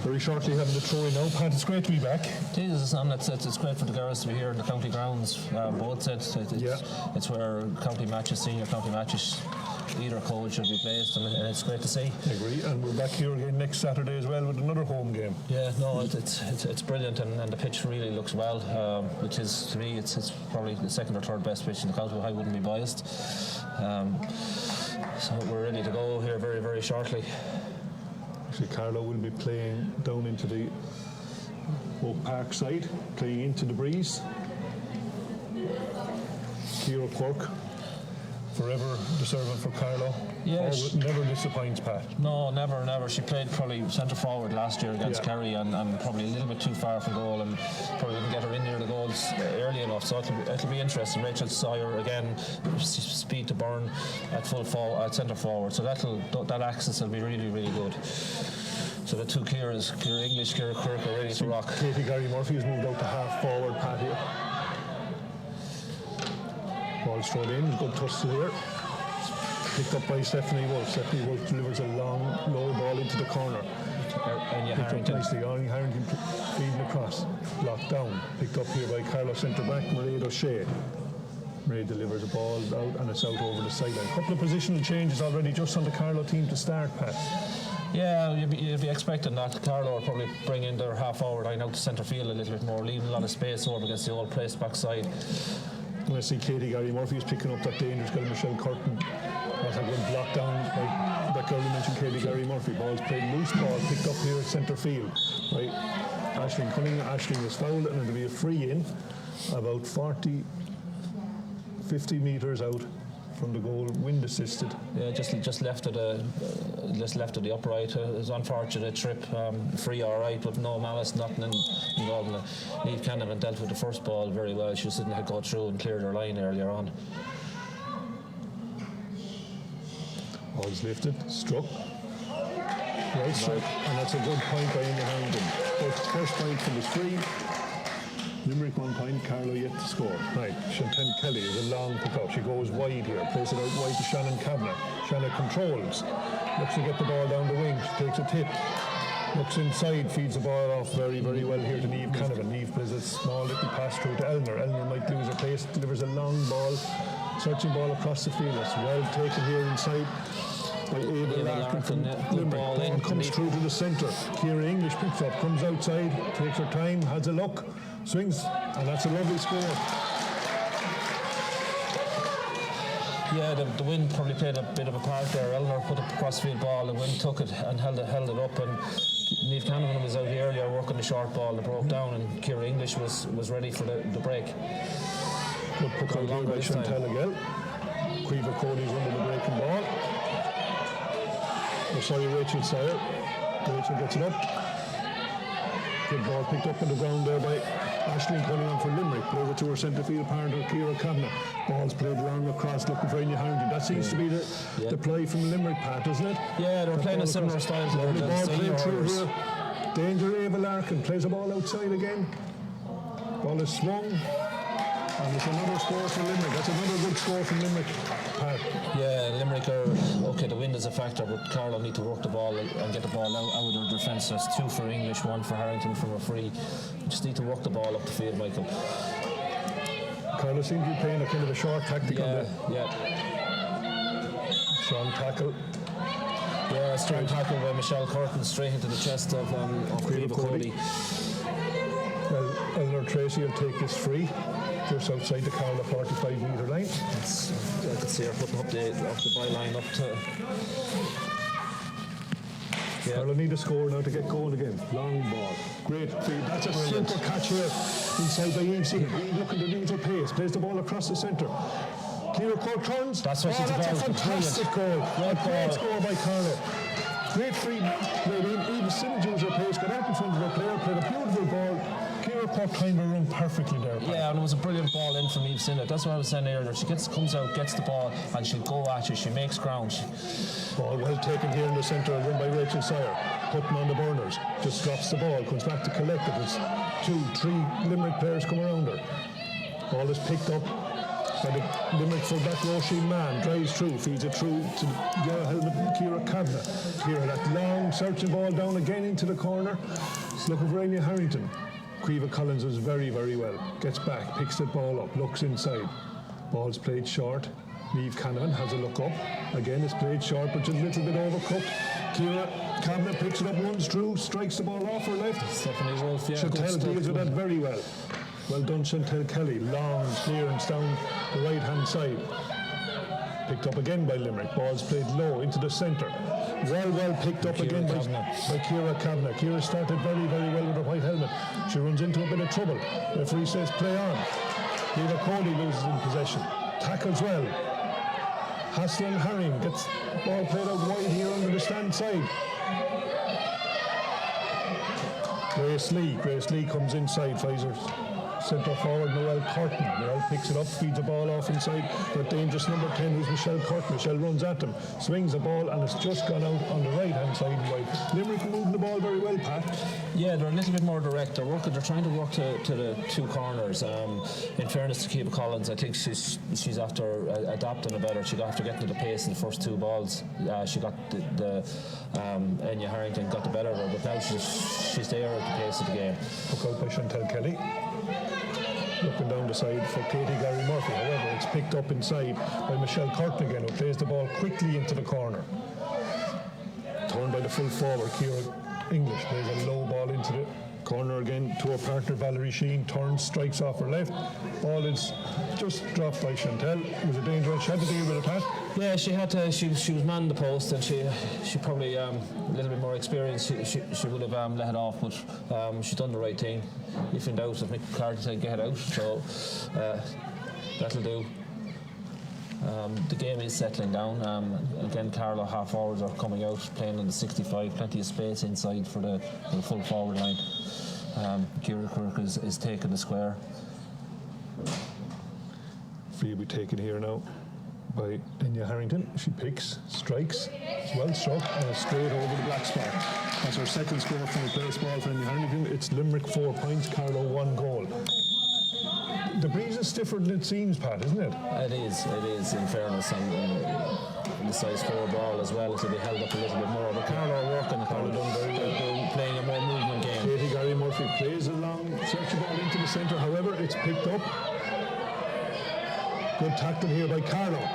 very shortly having the throw in now. Pat, it's great to be back. It is, and it's great for the girls to be here in the county grounds. Both sides. It's where county matches, senior county matches, either coach should be placed, and it's great to see. I agree, and we're back here again next Saturday as well with another home game. Yeah, no, it's brilliant, and the pitch really looks well, which is, to me, it's probably the second or third best pitch in the county. I wouldn't be biased. So we're ready to go here very, very shortly. Actually, Carlow will be playing down into the Oak Park side, playing into the breeze. Ciara Quirk, forever the servant for Carlow. Yeah, never disappoints, Pat. No, never. She played probably centre forward last year against Kerry, and probably a little bit too far from goal, and probably didn't get her in near the goals early enough. So it'll be interesting. Rachel Sawyer again, speed to burn at full forward, at centre forward. So that axis will be really, really good. So the two Ciaras, Ciara English, Ciara Quirk, are ready to rock. Katie Gary Murphy has moved out to half forward, Pat here. Ball straight in, good tussle here. Picked up by Stephanie Wolf. Stephanie Wolf delivers a long, low ball into the corner. Picked up nicely. Harrington feeding across. Locked down. Picked up here by Carlow centre back, Mairead O'Shea. Mairead delivers a ball out, and it's out over the sideline. Couple of positional changes already just on the Carlow team to start, Pat. Yeah, you'd be expecting that. Carlow will probably bring in their half forward line out to centre field a little bit more, leaving a lot of space over against the old press back side. And I see Katie Gary Murphy is picking up that dangerous girl, Michelle Curtin. What a good block down by that girl you mentioned, Katie Gary Murphy. Ball's played loose, ball picked up here at centre field. Right, Aisling Cunningham. Aisling is fouled, and it'll be a free in about 50 metres out from the goal, wind assisted. Yeah, just left of the upright. It was unfortunate trip, free all right, but no malice, nothing involved in it. Niamh Canavan dealt with the first ball very well. She just didn't go through and cleared her line earlier on. Ball's lifted, struck. Right stroke, and that's a good point by Inga Harrington. First point from the free. Limerick 1 point, Carlow yet to score. Right, Chantal Kelly is a long pick up. She goes wide here, plays it out wide to Shannon Kavanagh. Shannon controls, looks to get the ball down the wing. She takes a tip, looks inside, feeds the ball off very, very well here to Niamh Canavan. Niamh plays a small little pass through to Eleanor. Eleanor might lose her place, delivers a long ball, searching ball across the field. That's well taken here inside by Ava Larkin from Limerick. Ball comes through to the centre. Ciara English picks up, comes outside, takes her time, has a look, swings, and that's a lovely score. Yeah, the wind probably played a bit of a part there. Eleanor put a crossfield ball, the wind took it and held it up, and Niamh Canavan was out earlier working the short ball that broke down, and Ciara English was ready for the break. Good puck out here by Chantal again. Quiva Cody's under the breaking ball. Rachel Sawyer. Rachel gets it up. Good ball picked up on the ground there by Aisling Cunningham for Limerick. Plays it to her centre field partner, Ciara Kavanagh. Ball's played long across, looking for Inga Harrington. That seems to be the play from Limerick, Pat, doesn't it? Yeah, they're playing a similar style to the ball played through here. Danger, Ava Larkin plays the ball outside again. Ball is swung. And it's another score for Limerick. That's another good score from Limerick, Pat. Yeah, Limerick are okay. The wind is a factor, but Carlow need to work the ball and get the ball out of their defence. That's 2 for English, 1 for Harrington from a free. Just need to work the ball up the field, Michael. Carlow seems to be playing a kind of a short tactic on the strong tackle. Yeah, strong tackle by Michelle Curtin straight into the chest of Quiva Cody. Well, Eleanor Tracy will take this free. Just outside the Carlow 45-metre line. I could see her putting up the byline up to. Yeah. Carlow need a score now to get going again. Long ball. Great feed. That's a super catch here inside by Eve Singer. Eve looking to lead her pace. Plays the ball across the centre. Ciara Quirk turns. That's what she's That's a fantastic goal. Great score by Carlow. Great free. Eve Singer used her pace, got out in front of her player, played a beautiful ball. Ciara Quirk timed her run perfectly there. Yeah, and it was a brilliant ball in from Eve Sinnott. That's what I was saying earlier. She comes out, gets the ball, and she'll go at you. She makes ground. Ball well taken here in the centre, run by Rachel Sawyer. Putting on the burners. Just drops the ball, comes back to collect it. It's 2, 3 Limerick players come around her. Ball is picked up. by the Limerick fullback Roisin Mann, drives through, feeds it through to the yellow helmet Ciara Kavanagh. Ciara, that long searching ball down again into the corner. It's looking for Anya Harrington. Caoimhe Collins was very, very well. Gets back, picks the ball up, looks inside. Ball's played short. Niamh Canavan has a look up. Again, it's played short, but just a little bit overcooked. Ciara Kavanagh picks it up, runs through, strikes the ball off her left. Stephanie Wolf, yeah. Chantel deals with that very well. Well done, Chantel Kelly. Long clearance down the right-hand side. Picked up again by Limerick. Ball's played low into the centre. Well picked up again by Ciara Kavanagh. Ciara started very, very well with her white helmet. She runs into a bit of trouble. Referee says play on. Eva Cody loses in possession. Tackles well. Haslin Herring gets ball played out wide here under the stand side. Grace Lee comes inside, finds her centre forward Noelle Curtin. Noelle picks it up, feeds the ball off inside. But dangerous number 10 who's Michelle Curtin. Michelle runs at them, swings the ball, and it's just gone out on the right hand side wide. Limerick moving the ball very well, Pat. Yeah, they're a little bit more direct. They're trying to work to the two corners. In fairness to Caoimhe Collins, I think she's after adapting a better. She got after getting to the pace in the first two balls. She got the Enya Harrington got the better of her, but now she's there at the pace of the game. Took out by Chantel Kelly. Looking down the side for Katie Gary Murphy. However, it's picked up inside by Michelle Curtin again, who plays the ball quickly into the corner. Turned by the full forward, Ciara English plays a low ball into the corner again to her partner Valerie Sheen. Turns, strikes off her left. Ball is just dropped by Chantel. It was a dangerous. She had to deal with it, Pat. Yeah, she had to. She was man the post, and she probably a little bit more experienced. She would have let it off, but she done the right thing. If in doubt, if Nick Clark said get it out, so that'll do. The game is settling down. Again, Carlow half forwards are coming out, playing in the 65, plenty of space inside for the full forward line. Ciara Quirk is taking the square. Free will be taken here now by Enya Harrington. She picks, strikes, it's well struck, and it's straight over the black spot. That's her second score from the place ball for Enya Harrington. It's Limerick 4 points, Carlow 1 goal. The breeze is stiffer than it seems, Pat, isn't it? It is, in fairness, and the size 4 ball as well, it'll be held up a little bit more. But Carlow are working, they're playing a more movement game. Katie Gary Murphy plays a long search ball into the centre, however, it's picked up. Good tackle here by Carlow.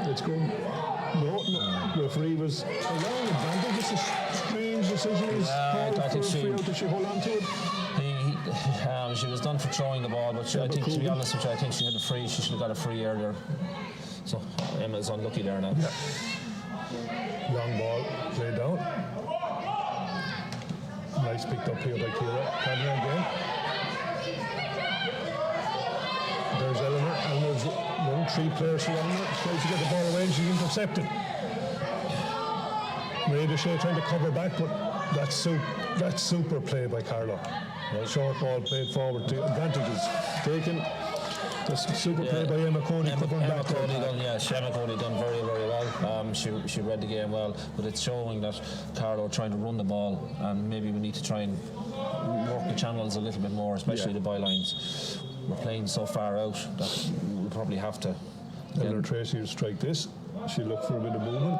It's going. No. Referee was allowing advantage. It's a strange decision. I think she hold on to it. She was done for throwing the ball, but I think, to be honest with you, I think she had a free. She should have got a free earlier. So Emma's unlucky there now. Yeah. Long ball played down. Nice picked up here by Ciara Kavanagh again. There's Eleanor. Eleanor's run, 3 players around her. Tries to get the ball away and she's intercepted. Ray Deshay trying to cover back, but that's super play by Carlow. Short ball played forward to advantages taken. That's super play by Emma Cody covering back. Emma Cody done very, very well. She read the game well, but it's showing that Carlow are trying to run the ball, and maybe we need to try and work the channels a little bit more, especially the bylines. We're playing so far out that we'll probably have to. Eleanor Tracy will strike this. She'll look for a bit of movement.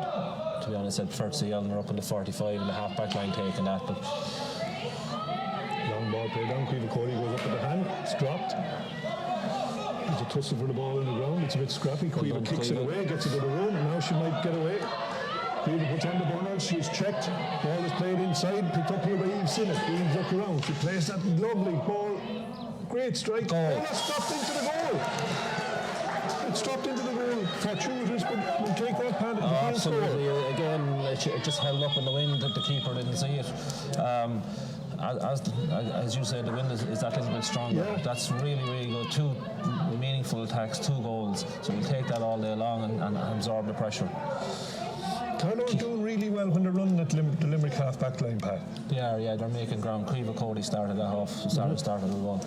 To be honest, I'd prefer to see Eleanor up in the 45 and the half-back line taking that, but long ball played down. Caoimhe Cody goes up with the hand. It's dropped. There's a tussle for the ball in the ground. It's a bit scrappy. Caoimhe kicks it away, gets a bit of room. Now she might get away. Caoimhe puts on the burners. She's checked. Ball is played inside. Picked up here by Eve Sinnott. Eve look around. She plays that lovely ball. Great strike. Ball has stopped into the goal. It's dropped into the goal. Fortuitous, but we'll take that, Pat. Absolutely. Again, it just held up in the wind that the keeper didn't see it. As you said, the wind is that little bit stronger. Yeah. That's really, really good. 2 meaningful attacks, 2 goals. So we'll take that all day long and absorb the pressure. Carlow are doing really well when they're running at the Limerick half-back line, Pat. Yeah, they're making ground. Caoimhe Cody started that off. Started with one.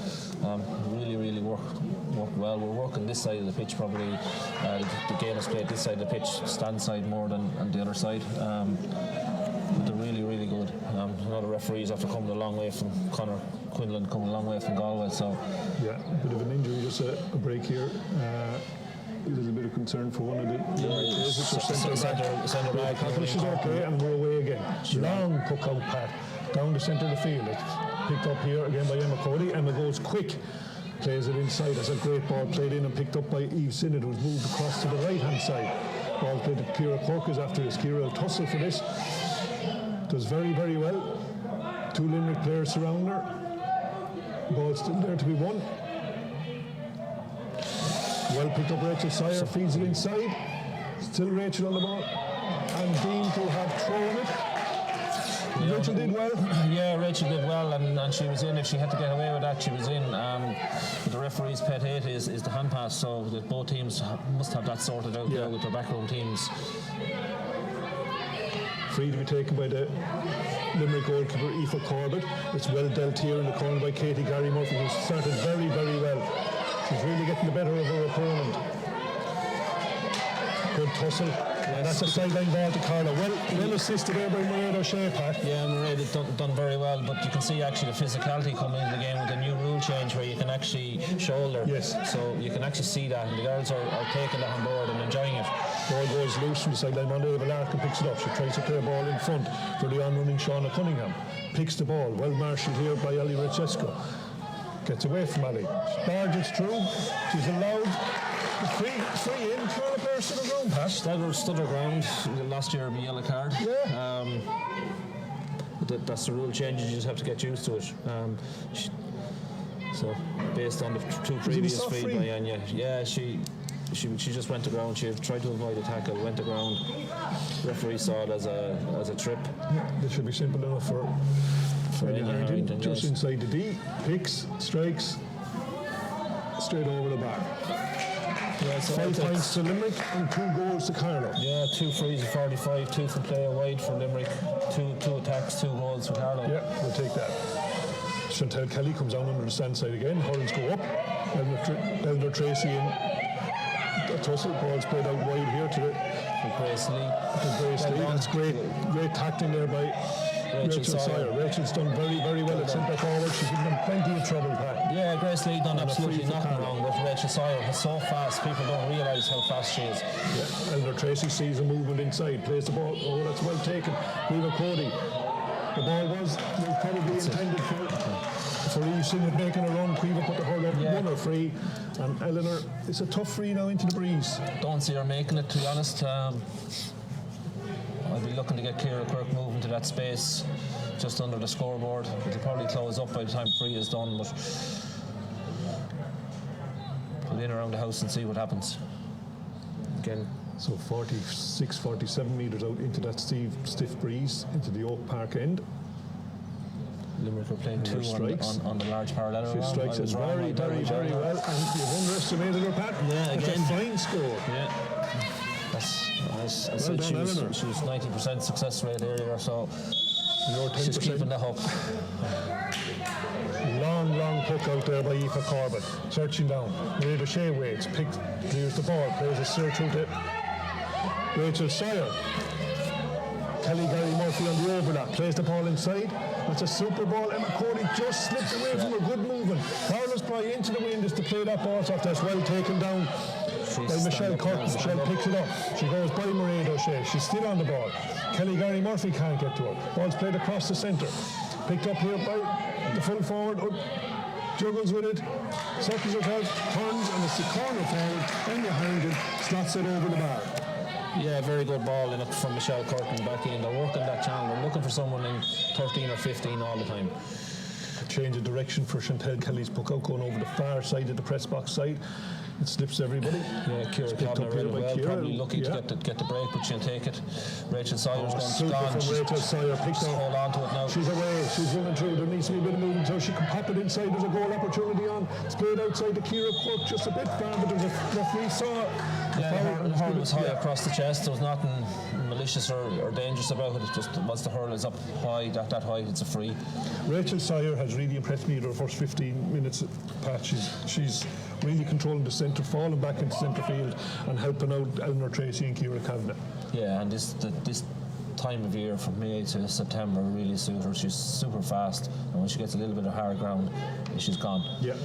Really work well. We're working this side of the pitch probably. The game is played this side of the pitch, stand side more than the other side. But they're really good. another referees after coming a long way from Conor Quinlan, coming a long way from Galway. So yeah, a bit of an injury, just a break here. A little bit of concern for one of the centre back. Which is okay, and we're away again. Long puck out pat down the centre of the field. It's picked up here again by Emma Cody. Emma goes quick, plays it inside. That's a great ball played in and picked up by Eve Sinnott, who's moved across to the right hand side. Ball played to Ciara Cork after this. Ciara will tussle for this. Does very, very well. Two Limerick players surround her. Ball still there to be won. Well picked up Rachel Sire, feeds it inside. Still Rachel on the ball. And Dean to have thrown it. Yeah. Rachel did well. Yeah, Rachel did well, and she was in. If she had to get away with that, she was in. But the referee's pet hate is the hand pass, so that both teams must have that sorted out there with their backroom teams. Free to be taken by the Limerick goalkeeper, Aoife Corbett. It's well dealt here in the corner by Katie Gary Murphy, who started very, very well. She's really getting the better of her opponent. Good tussle. And that's a sideline ball to Carlow. Well assisted there by Mairead O'Shea, Pat. Yeah, Mairead done very well, but you can see actually the physicality coming in the game with the new rule change where you can actually shoulder. Yes. So you can actually see that, and the girls are taking that on board and enjoying it. Ball goes loose from the sideline. Monday Eva Larkin picks it up. She tries to play a ball in front for the on-running Shauna Cunningham. Picks the ball. Well marshalled here by Ali Rachesco. Gets away from Ali. Barges through. She's allowed. Free in. Carlow player stood her ground, Pat. Stood her ground. Last year, a yellow card. Yeah. That's the rule changes. You just have to get used to it. So, based on the two previous feed by Anya, yeah, she just went to ground. She tried to avoid a tackle, went to ground. Referee saw it as a trip. Yeah, this should be simple enough for Harrington. Just inside the D, picks, strikes, straight over the bar. Yeah, so 5 points to Limerick and 2 goals to Carlow. Yeah, 2 frees of 45, 2 from play wide for Limerick, 2 attacks, 2 goals for Carlow. Yeah, we'll take that. Chantal Kelly comes down under the stand side again. Hurls go up. Eleanor Tracy in. A tussle. Ball's played out wide here to Grace Lee. That's great tackling there by Rachel Sire. Rachel's done very, very well at centre forward. She's given them plenty of trouble, Pat. Yeah, Grace Lee done absolutely nothing wrong, but Rachel Sire is so fast, people don't realise how fast she is. Yeah, Eleanor Tracy sees a movement inside, plays the ball. Oh, that's well taken. Eva Cody. The ball was probably intended for Eve Sinnott making a run. Quiva put the hurl up, won her free, and Eleanor, it's a tough free now into the breeze. Don't see her making it, to be honest. I'd be looking to get Ciara Cork moving to that space just under the scoreboard. It'll probably close up by the time free is done, but put in around the house and see what happens. Again. So 46, 47 metres out into that stiff breeze, into the Oak Park end. Limerick are playing 2 on the large parallel. She strikes it very, very, very well, and you've underestimated her, Pat. Yeah, again. That's a fine score. Yeah. I said done, she was 90% success rate earlier, so she's keeping that up. Long puck out there by Aoife Corbett. Searching down. Mairead O'Shea waits, clears the ball, plays a search through to Rachel Sire. Kelly Gary Murphy on the overlap, plays the ball inside. That's a super ball. Emma Cody just slipped away from her. Good movement. Carlow's probably into the wind is to play that ball off. That's well taken down by Michelle Curtin. Michelle picks it up. She goes by Mairead O'Shea. She's still on the ball. Kelly Gary Murphy can't get to her. Ball's played across the centre. Picked up here by the full forward. Juggles with it. Circles herself. Turns, and it's the corner forward. Anya Harrington slots it over the bar. Yeah, very good ball in it from Michelle Curtin back in. They're working that channel. They're looking for someone in 13 or 15 all the time. Change of direction for Chantal Kelly's puck out, going over the far side of the press box side. It slips everybody. Yeah, Ciara Cobbler really well. Probably lucky to get the break, but she'll take it. Rachel Sire's gone. Rachel Sire picked up. Hold on to it now. She's away. She's running through. There needs to be a bit of movement so she can pop it inside. There's a goal opportunity on. It's played outside to Ciara Cork just a bit far, but there's a referee saw. Yeah, the hurl was high across the chest. There was nothing malicious or dangerous about it. It's just once the hurl is up high, that high, it's a free. Rachel Sire has really impressed me in her first 15 minutes. Pat, she's really controlling the centre, falling back into centre field and helping out Eleanor Tracy and Ciara Kavanagh. Yeah, and this time of year from May to September really suit her. She's super fast, and when she gets a little bit of hard ground, she's gone. Yeah.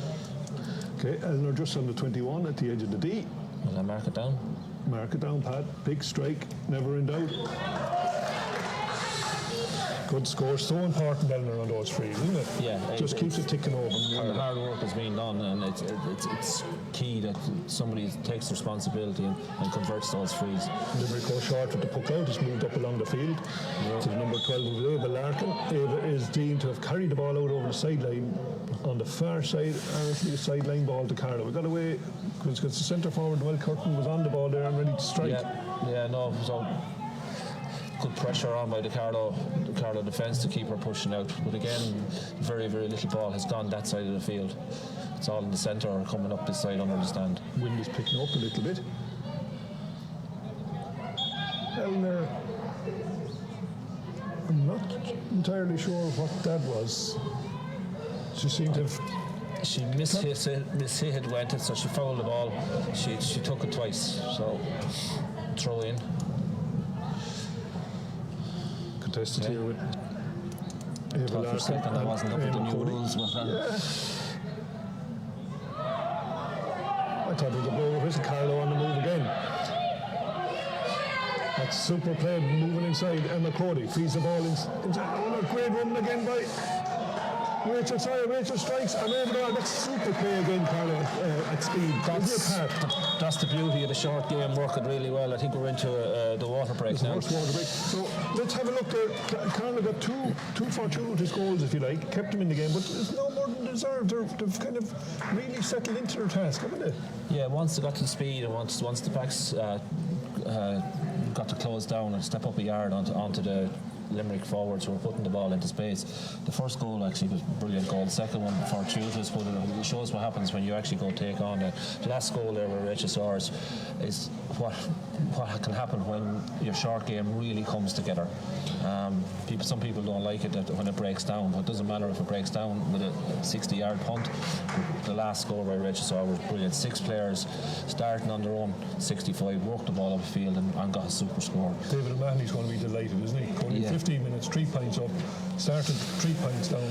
Okay, Eleanor just on the 21 at the edge of the D. Will I mark it down? Mark it down, Pat. Big strike, never in doubt. Good score. So important, Eleanor, on those frees, isn't it? Yeah. Just keeps it ticking over. Hard work has been done, and it's key that somebody takes responsibility and converts those frees. Limerick go short with the puck out. It's moved up along the field to the number 12 of Ava Larkin. Ava is deemed to have carried the ball out over the sideline on the far side, and it's a sideline ball to Carlow. We got away because the centre forward, Noel Curtin, was on the ball there and ready to strike. So good pressure on by the Carlow defence to keep her pushing out. But again, very, very little ball has gone that side of the field. It's all in the centre or coming up this side under the stand. Wind is picking up a little bit. Eleanor, I'm not entirely sure what that was. She seemed to have... She mishit it, went it, so she fouled the ball. She took it twice, so throw in. Contested here with Ava For a Larkin second, I wasn't up with the new Cody. rules. I thought it was a blow. Here's Carlow on the move again. That's super play moving inside. Emma Cody feeds the ball inside. Oh, no, great run again by Rachel. Rachel strikes and over there. That's super play again, Carlow, at speed. That's the beauty of the short game, working really well. I think we're into the water break now. Water break. So let's have a look there. Carlow got two fortuitous goals, if you like, kept them in the game, but it's no more than deserved. They've kind of really settled into their task, haven't they? Yeah, once they got to the speed and once the backs got to close down and step up a yard onto the Limerick forwards who were putting the ball into space. The first goal actually was a brilliant goal. The second one fortuitous, but it shows what happens when you actually go take on. The last goal there with Rachel Soares is what can happen when your short game really comes together. Some people don't like it when it breaks down, but it doesn't matter if it breaks down with a 60-yard punt. The last goal by Rachel Soares was brilliant. 6 players starting on their own 65, walked the ball up the field and got a super score. David O'Mahony's going to be delighted, isn't he? Only 15 minutes, 3 points up, started 3 points down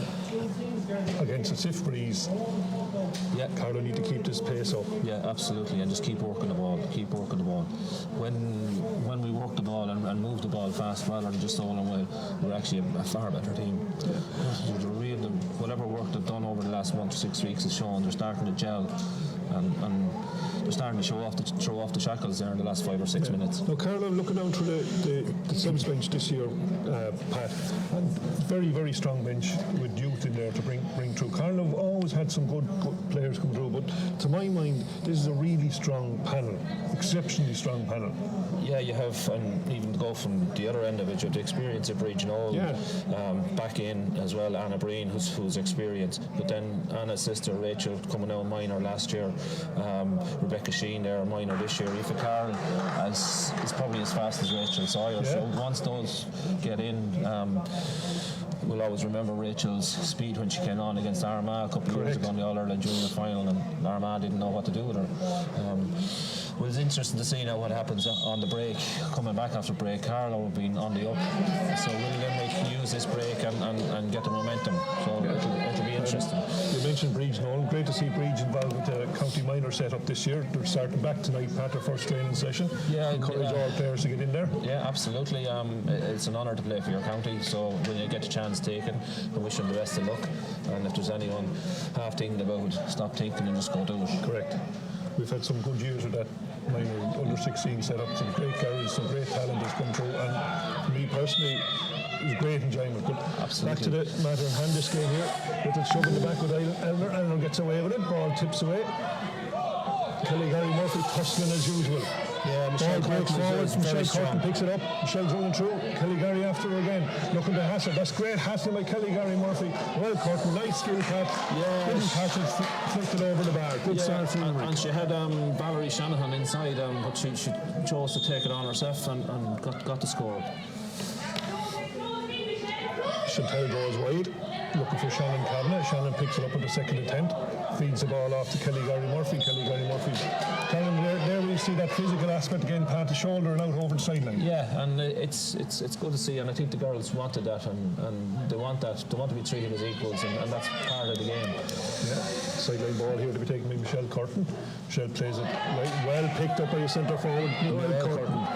against a stiff breeze. Yeah, Carlow need to keep this pace up. Yeah, absolutely, and just keep working the ball. When we work the ball and move the ball fast rather than just all and well, we're actually a far better team. Whatever work they've done over the last 1 to 6 weeks is showing they're starting to gel and they're starting to throw off the shackles there in the last 5 or 6 minutes. Now, Carlow, looking down through the subs bench this year, Pat, and very, very strong bench with youth in there to bring through. Carlow always had some good players come through, but to my mind, this is a really strong panel, exceptionally strong panel. Yeah, you have, and even to go from the other end of it, you have the experience of Bridge Noel, back in as well, Anna Breen, who's experienced, but then Anna's sister Rachel coming out minor last year, Rebecca Sheen there, minor this year. Aoife Carl is probably as fast as Rachel Sawyer, so once those get in, we'll always remember Rachel's speed when she came on against Armagh a couple of years ago in the All-Ireland Junior Final, and Armagh didn't know what to do with her. Well, it's interesting to see now what happens on the break, coming back after break. Carlow being on the up, so will Limerick use this break and get the momentum? So it'll be interesting. You mentioned Breach Noel. Great to see Breach involved with the county minor setup this year. They're starting back tonight, Pat, their first training session. Yeah, encourage all players to get in there. Yeah, absolutely. It's an honour to play for your county, so when you get the chance taken, I wish them the best of luck. And if there's anyone half thinking about it, stop thinking and just go do it. Correct. We've had some good years of that minor under 16 setup, some great carries, some great talent has come through, and for me personally, it was great enjoyment. But absolutely. Back to the matter of hand this game here, with it shove in the back with Eleanor. Eleanor gets away with it, ball tips away. Kelly Gary Murphy tussling as usual. Yeah, Michelle breaks forward, Michelle Curtin picks it up, Michelle's running through, Kelly Gary after her again, looking to hassle. That's great hassling by Kelly Gary Murphy. Well, Curtin, nice skill catch, didn't catch it, flicked it over the bar. Good start for Limerick. And she had Valerie Shanahan inside, but she chose to take it on herself and got the score. Chantel goes wide, looking for Shannon Kavanagh. Shannon picks it up at the second attempt, feeds the ball off to Kelly Gary Murphy. Kelly Gary Murphy's telling there we see that physical aspect again, pad to shoulder and out over the sideline. Yeah, and it's good to see, and I think the girls wanted that, and they want that. They want to be treated as equals, and that's part of the game. Yeah, sideline ball here to be taken by Michelle Curtin. Michelle plays it right, well picked up by a centre forward, Noel Curtin.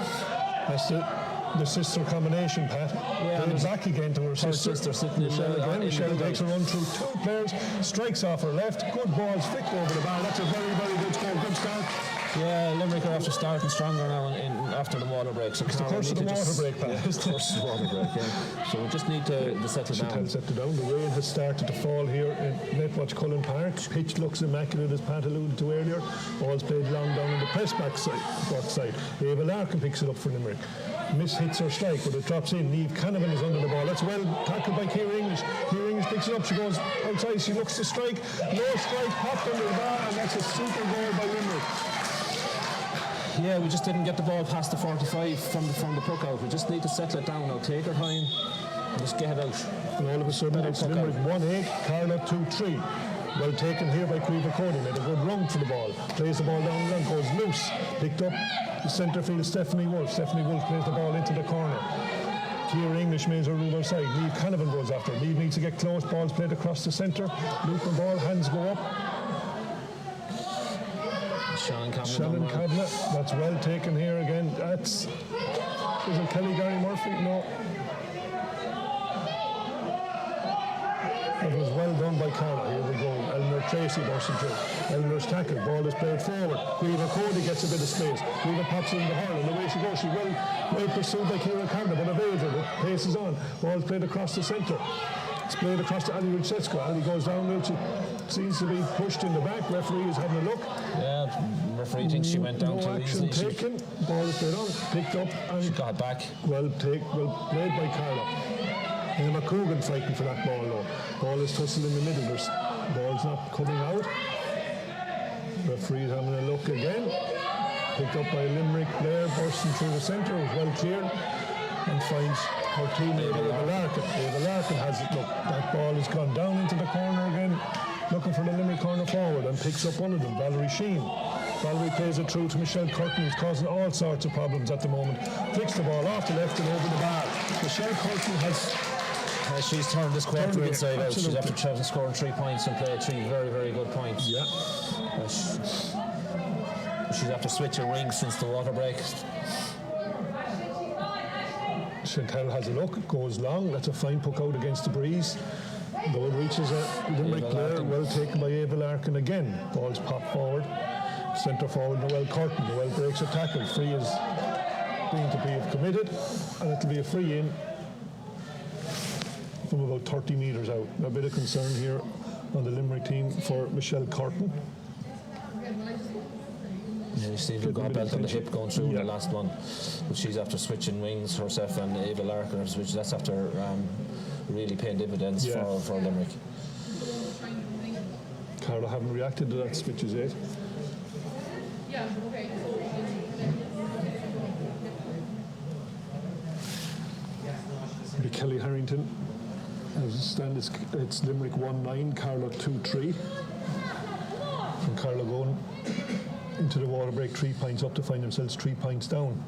That's the sister combination, Pat. Yeah, Going back again to her sister sitting Michelle in, again. Michelle takes a run through two players, strikes off her left. Good balls flicked over the bar. That's a very, very good score. Good start. Yeah, Limerick are after starting stronger now after the water break. So it's the curse of the water break, Pat. Yeah, it's the curse of the water break, yeah. So we just need to settle down. Settle down. The rain has started to fall here in Netwatch Cullen Park. Pitch looks immaculate, as Pat alluded to earlier. Ball's played long down on the press back side. Ava Larkin picks it up for Limerick. Miss hits her strike, but it drops in. Niamh Canavan is under the ball. That's well tackled by Ciara English. Ciara English picks it up. She goes outside. She looks to strike. No strike. Popped under the bar, and that's a super goal by Limerick. Yeah, we just didn't get the ball past the 45 from the puck out. We just need to settle it down now. Take our time and just get it out. And all of a sudden, it's Limerick 1-8, Carlow 2-3. Well taken here by Caoimhe Cody. Made a good run for the ball. Plays the ball down and goes loose. Picked up the centre field, Stephanie Wolfe. Stephanie Wolfe plays the ball into the corner. Ciara English makes her rule outside. Niamh Canavan goes after. Niamh needs to get close. Ball's played across the centre. Looping ball, hands go up. Shannon Kavanagh, that's well taken here again. Is it Kelly Gary Murphy? No. It was well done by Carlow. Here we go. Eleanor Tracy bursting through. Eleanor's tackle. Ball is played forward. Caoimhe Cody gets a bit of space. Caoimhe pops in the hurl, and away she goes. She's well pursued by Ciara Kavanagh, but evades her. The pace is on. Ball's played across the centre. It's played across to Ali Rutsetsko. Ali goes down. She seems to be pushed in the back. Referee is having a look. Yeah, referee thinks she went down too easily. No action taken. Ball is played on. Picked up and she got back. Well played by Carlow. Emma Coogan fighting for that ball though. Ball is tussling in the middle. Ball's not coming out. Referee is having a look again. Picked up by a Limerick player, bursting through the centre. It was well cleared. And finds her teammate Ava Larkin. Ava Larkin has it. Look, that ball has gone down into the corner again, looking for the Limerick corner forward, and picks up one of them, Valerie Sheen. Valerie plays it through to Michelle Curtin, who's causing all sorts of problems at the moment. Flicks the ball off the left and over the bar. Michelle Curtin has... she's turned this quarter inside out. She's after scoring 3 points and played 3 very, very good points. Yeah. She's after switching rings since the water break. Chantal has a look, goes long, that's a fine puck out against the breeze. Though it reaches a Limerick player, well taken by Ava Larkin again. Ball's popped forward, centre forward Noel Curtin. Noel breaks a tackle, free is being to be committed, and it'll be a free in from about 30 metres out. A bit of concern here on the Limerick team for Michelle Curtin. Yeah, you see the got belt on the hip going through the last one, but she's after switching wings herself, and Ava Larkin switch. That's after really paying dividends for Limerick. Carlow haven't reacted to that switches yet. Yeah, okay. Kelly Harrington. As it stands, it's Limerick 1-9, Carlow 2-3. From Carlow going into the water break 3 points up to find themselves 3 points down.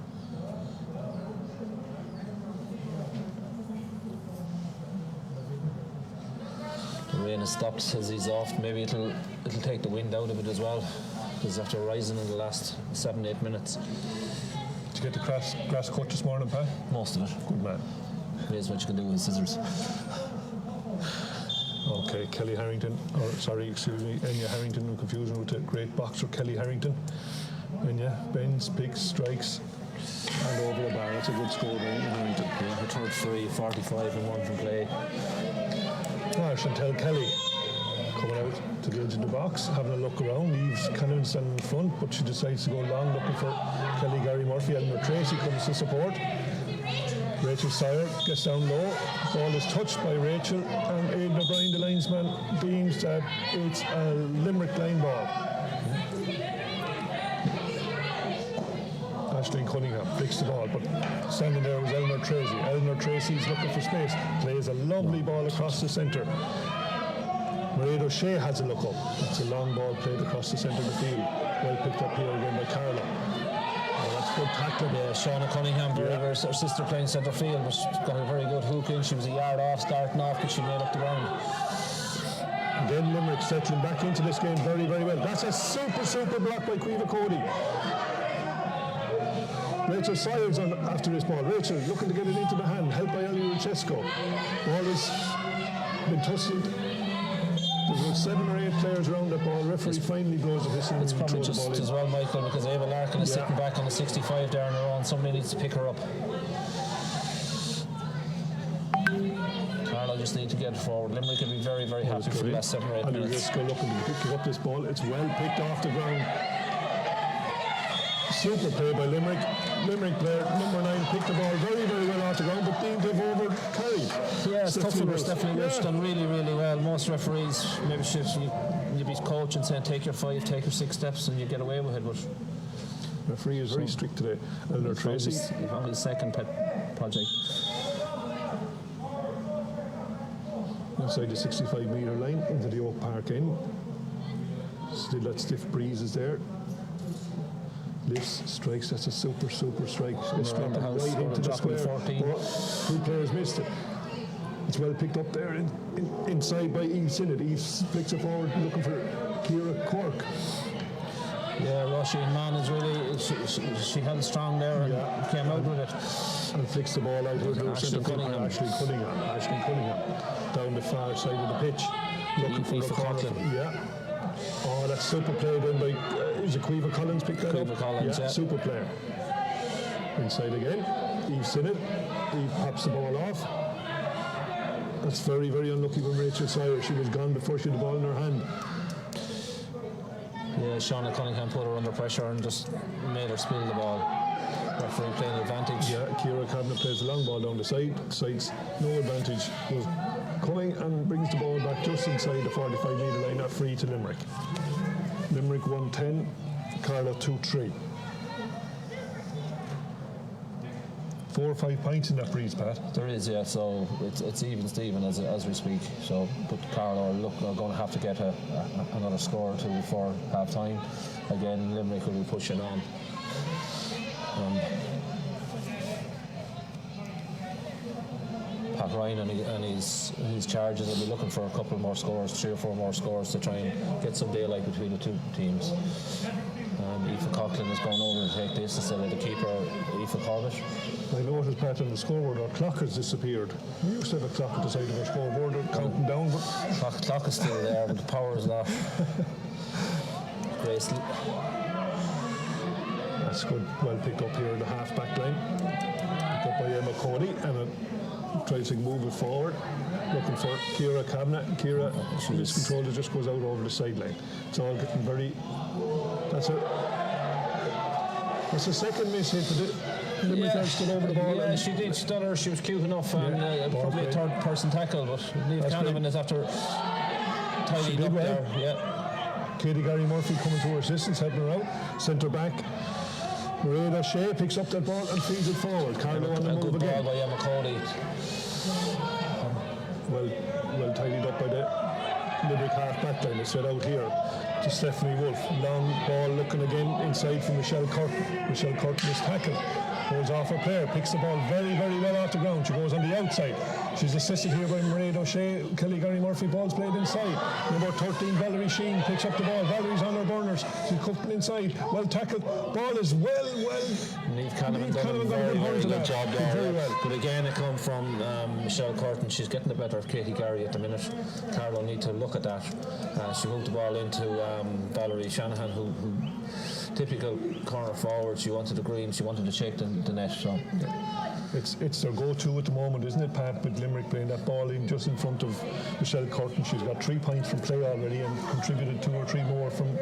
The rain has stopped as he's off. Maybe it'll take the wind out of it as well, because after rising in the last 7-8 minutes. Did you get the grass cut this morning, Pat? Most of it. Good man. Here's what you can do with scissors. Okay, Kelly Harrington, Enya Harrington, I'm confusing with the great boxer Kelly Harrington. Enya bends, picks, strikes, and over the bar. That's a good score by Enya Harrington. Yeah, her third free, 45 and 1 from play. Chantel Kelly coming out to the edge of the box, having a look around, leaves Canavan standing in front, but she decides to go long looking for Kelly Gary Murphy. Eleanor Tracy comes to support. Rachel Sire gets down low. Ball is touched by Rachel, and Aidan O'Brien, the linesman, deems that it's a Limerick line ball. Aisling Cunningham flicks the ball, but standing there was Eleanor Tracy. Eleanor Tracy's looking for space, plays a lovely ball across the centre. Mairead O'Shea has a look up. It's a long ball played across the centre of the field. Well picked up here again by Carlow. Oh, that's good tackling. Yeah, Shauna Cunningham, her sister playing centre field, but she's got a very good hook in. She was a yard off, starting off, but she made up the ground. Again, Limerick settling back into this game very, very well. That's a super block by Caoimhe Cody. Rachel Sayers on after this ball. Rachel looking to get it into the hand, helped by Ellie Ruchesco. Ball has been tussled. There's about 7 or 8 players around that ball. Referee finally blows a whistle. It's probably just as well, Michael, because Ava Larkin is sitting back on the 65 there on her own. Somebody needs to pick her up. Carlow just need to get it forward. Limerick will be very, very happy for the last 7 or 8 minutes. Ellie Ruchesco looking to pick up this ball. It's well picked off the ground. Super play by Limerick. Limerick player, number 9, picked the ball very, very well off the ground, but deemed to have over-carried. Yeah, it's tough for Stephanie Rich, done really, really well. Most referees, maybe you'd be coaching saying take your 5, take your 6 steps and you get away with it, but referee is very strict today. Eleanor Tracy. On his second pet project. Inside the 65-metre line, into the Oak Park end. Still that stiff breeze is there. Lifts, strikes, that's a super strike. It's dropped right into the square. 2 players missed it. It's well picked up there inside by Eve Sinnott. Eve flicks it forward looking for Ciara Quirk. Yeah, Roisin Mann is really, she held strong there and came out with it. And flicks the ball out here to Ashley Cunningham. Down the far side of the pitch. Looking for the corner. Yeah. Oh, that's super play done by, is it Caoimhe Collins picked that up? Collins, yeah. Super player. Inside again. Eve Sinnott. Eve pops the ball off. That's very, very unlucky from Rachel Sayers. She was gone before she had the ball in her hand. Yeah, Shauna Cunningham put her under pressure and just made her spill the ball. Referee playing advantage. Yeah, Ciara Cavanagh plays a long ball down the side. Sides, no advantage. Was coming and brings the ball back just inside the 45-metre line, not free to Limerick. Limerick 1-10, Carlow 2-3. 4 or 5 points in that breeze, Pat. There is, yeah, so it's even Steven as we speak. So, but Carlow are going to have to get another score or 2 before half time. Again, Limerick will be pushing on. Pat Ryan and his charges will be looking for a couple more scores, 3 or 4 more scores to try and get some daylight between the 2 teams. Aoife Coughlin is going over to take this instead of the keeper, Aoife Corbett. I noticed, Pat, on the scoreboard our clock has disappeared. We used to have a clock at the side of our scoreboard counting down, but clock is still there, but the power is off. Grace. That's good. Well picked up here in the half-back line. Picked up by Emma Cody, and it tries to move it forward. Looking for Ciara Cavanagh. Ciara, miscontrolled, it just goes out over the sideline. It's all getting very... That's a second miss hit. Limerick stood over the ball. Yeah, she did. She done her. She was cute enough, and probably a third-person tackle, but Niamh Canavan is after tidying up there. Yeah. Katie Gary Murphy coming to her assistance, helping her out. Centre back. Mairead O'Shea picks up that ball and feeds it forward. Carlow on the move again. Good ball by Emma Cody. Well tidied up by the Limerick half-back line. It's set out here to Stephanie Wolfe. Long ball looking again inside from Michelle Curtin. Michelle Curtin is tackled. Holds off her player, picks the ball very, very well off the ground. She goes on the outside. She's assisted here by Mairead O'Shea. Kelly Gary Murphy, ball's played inside. Number 13, Valerie Sheen, picks up the ball. Valerie's on her burners. She's cooking inside. Well tackled. Ball is well. Niamh Canavan done a very, very good job there. Very well. But again, it comes from Michelle Curtin. She's getting the better of Katie Gary at the minute. Carlow need to look at that. She moved the ball into Valerie Shanahan, who typical corner forward. She wanted the green. She wanted to shake the net. So it's their go-to at the moment, isn't it, Pat? With Limerick playing that ball in just in front of Michelle Curtin. She's got 3 points from play already and contributed 2 or 3 more from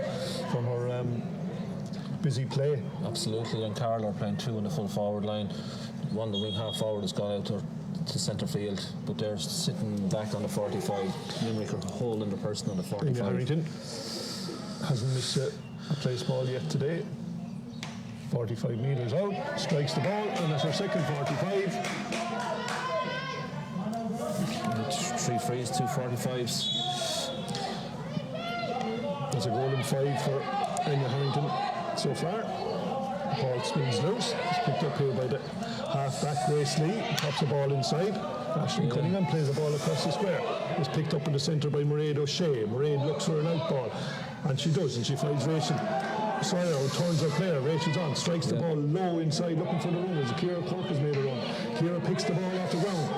her busy play. Absolutely, and Carlow are playing 2 in the full forward line. One, the wing half forward has gone out to centre field, but they're sitting back on the 45. Limerick are holding the person on the 45. Harrington hasn't missed a place ball yet today. 45 metres out, strikes the ball, and that's her second 45. 3 frees, 2 45s. That's a goal and 5 for Anya Harrington so far. Ball spins loose. It's picked up here by the half-back Grace Lee. Pops the ball inside. Ashton Cunningham plays the ball across the square. It's picked up in the centre by Mairead O'Shea. Mairead looks for an out ball, and she does, and she finds Rachel Sawyer, who turns her player. Rachel's on, strikes the ball low inside, looking for the runners. Ciara Cork has made a run. Ciara picks the ball off the ground.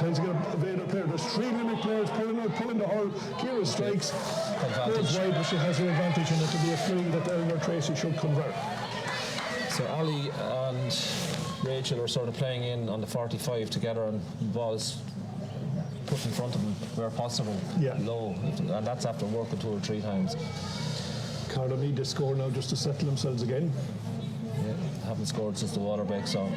Tries to get a Vader player. There's 3 Limerick players pulling the hurl. Ciara strikes. Goes wide, but she has an advantage in it to be a free that Eleanor Tracy should convert. So Ali and Rachel are sort of playing in on the 45 together, and the ball's put in front of them where possible, low, and that's after working 2 or 3 times. Carlow need to score now just to settle themselves again. Yeah, haven't scored since the water break, so.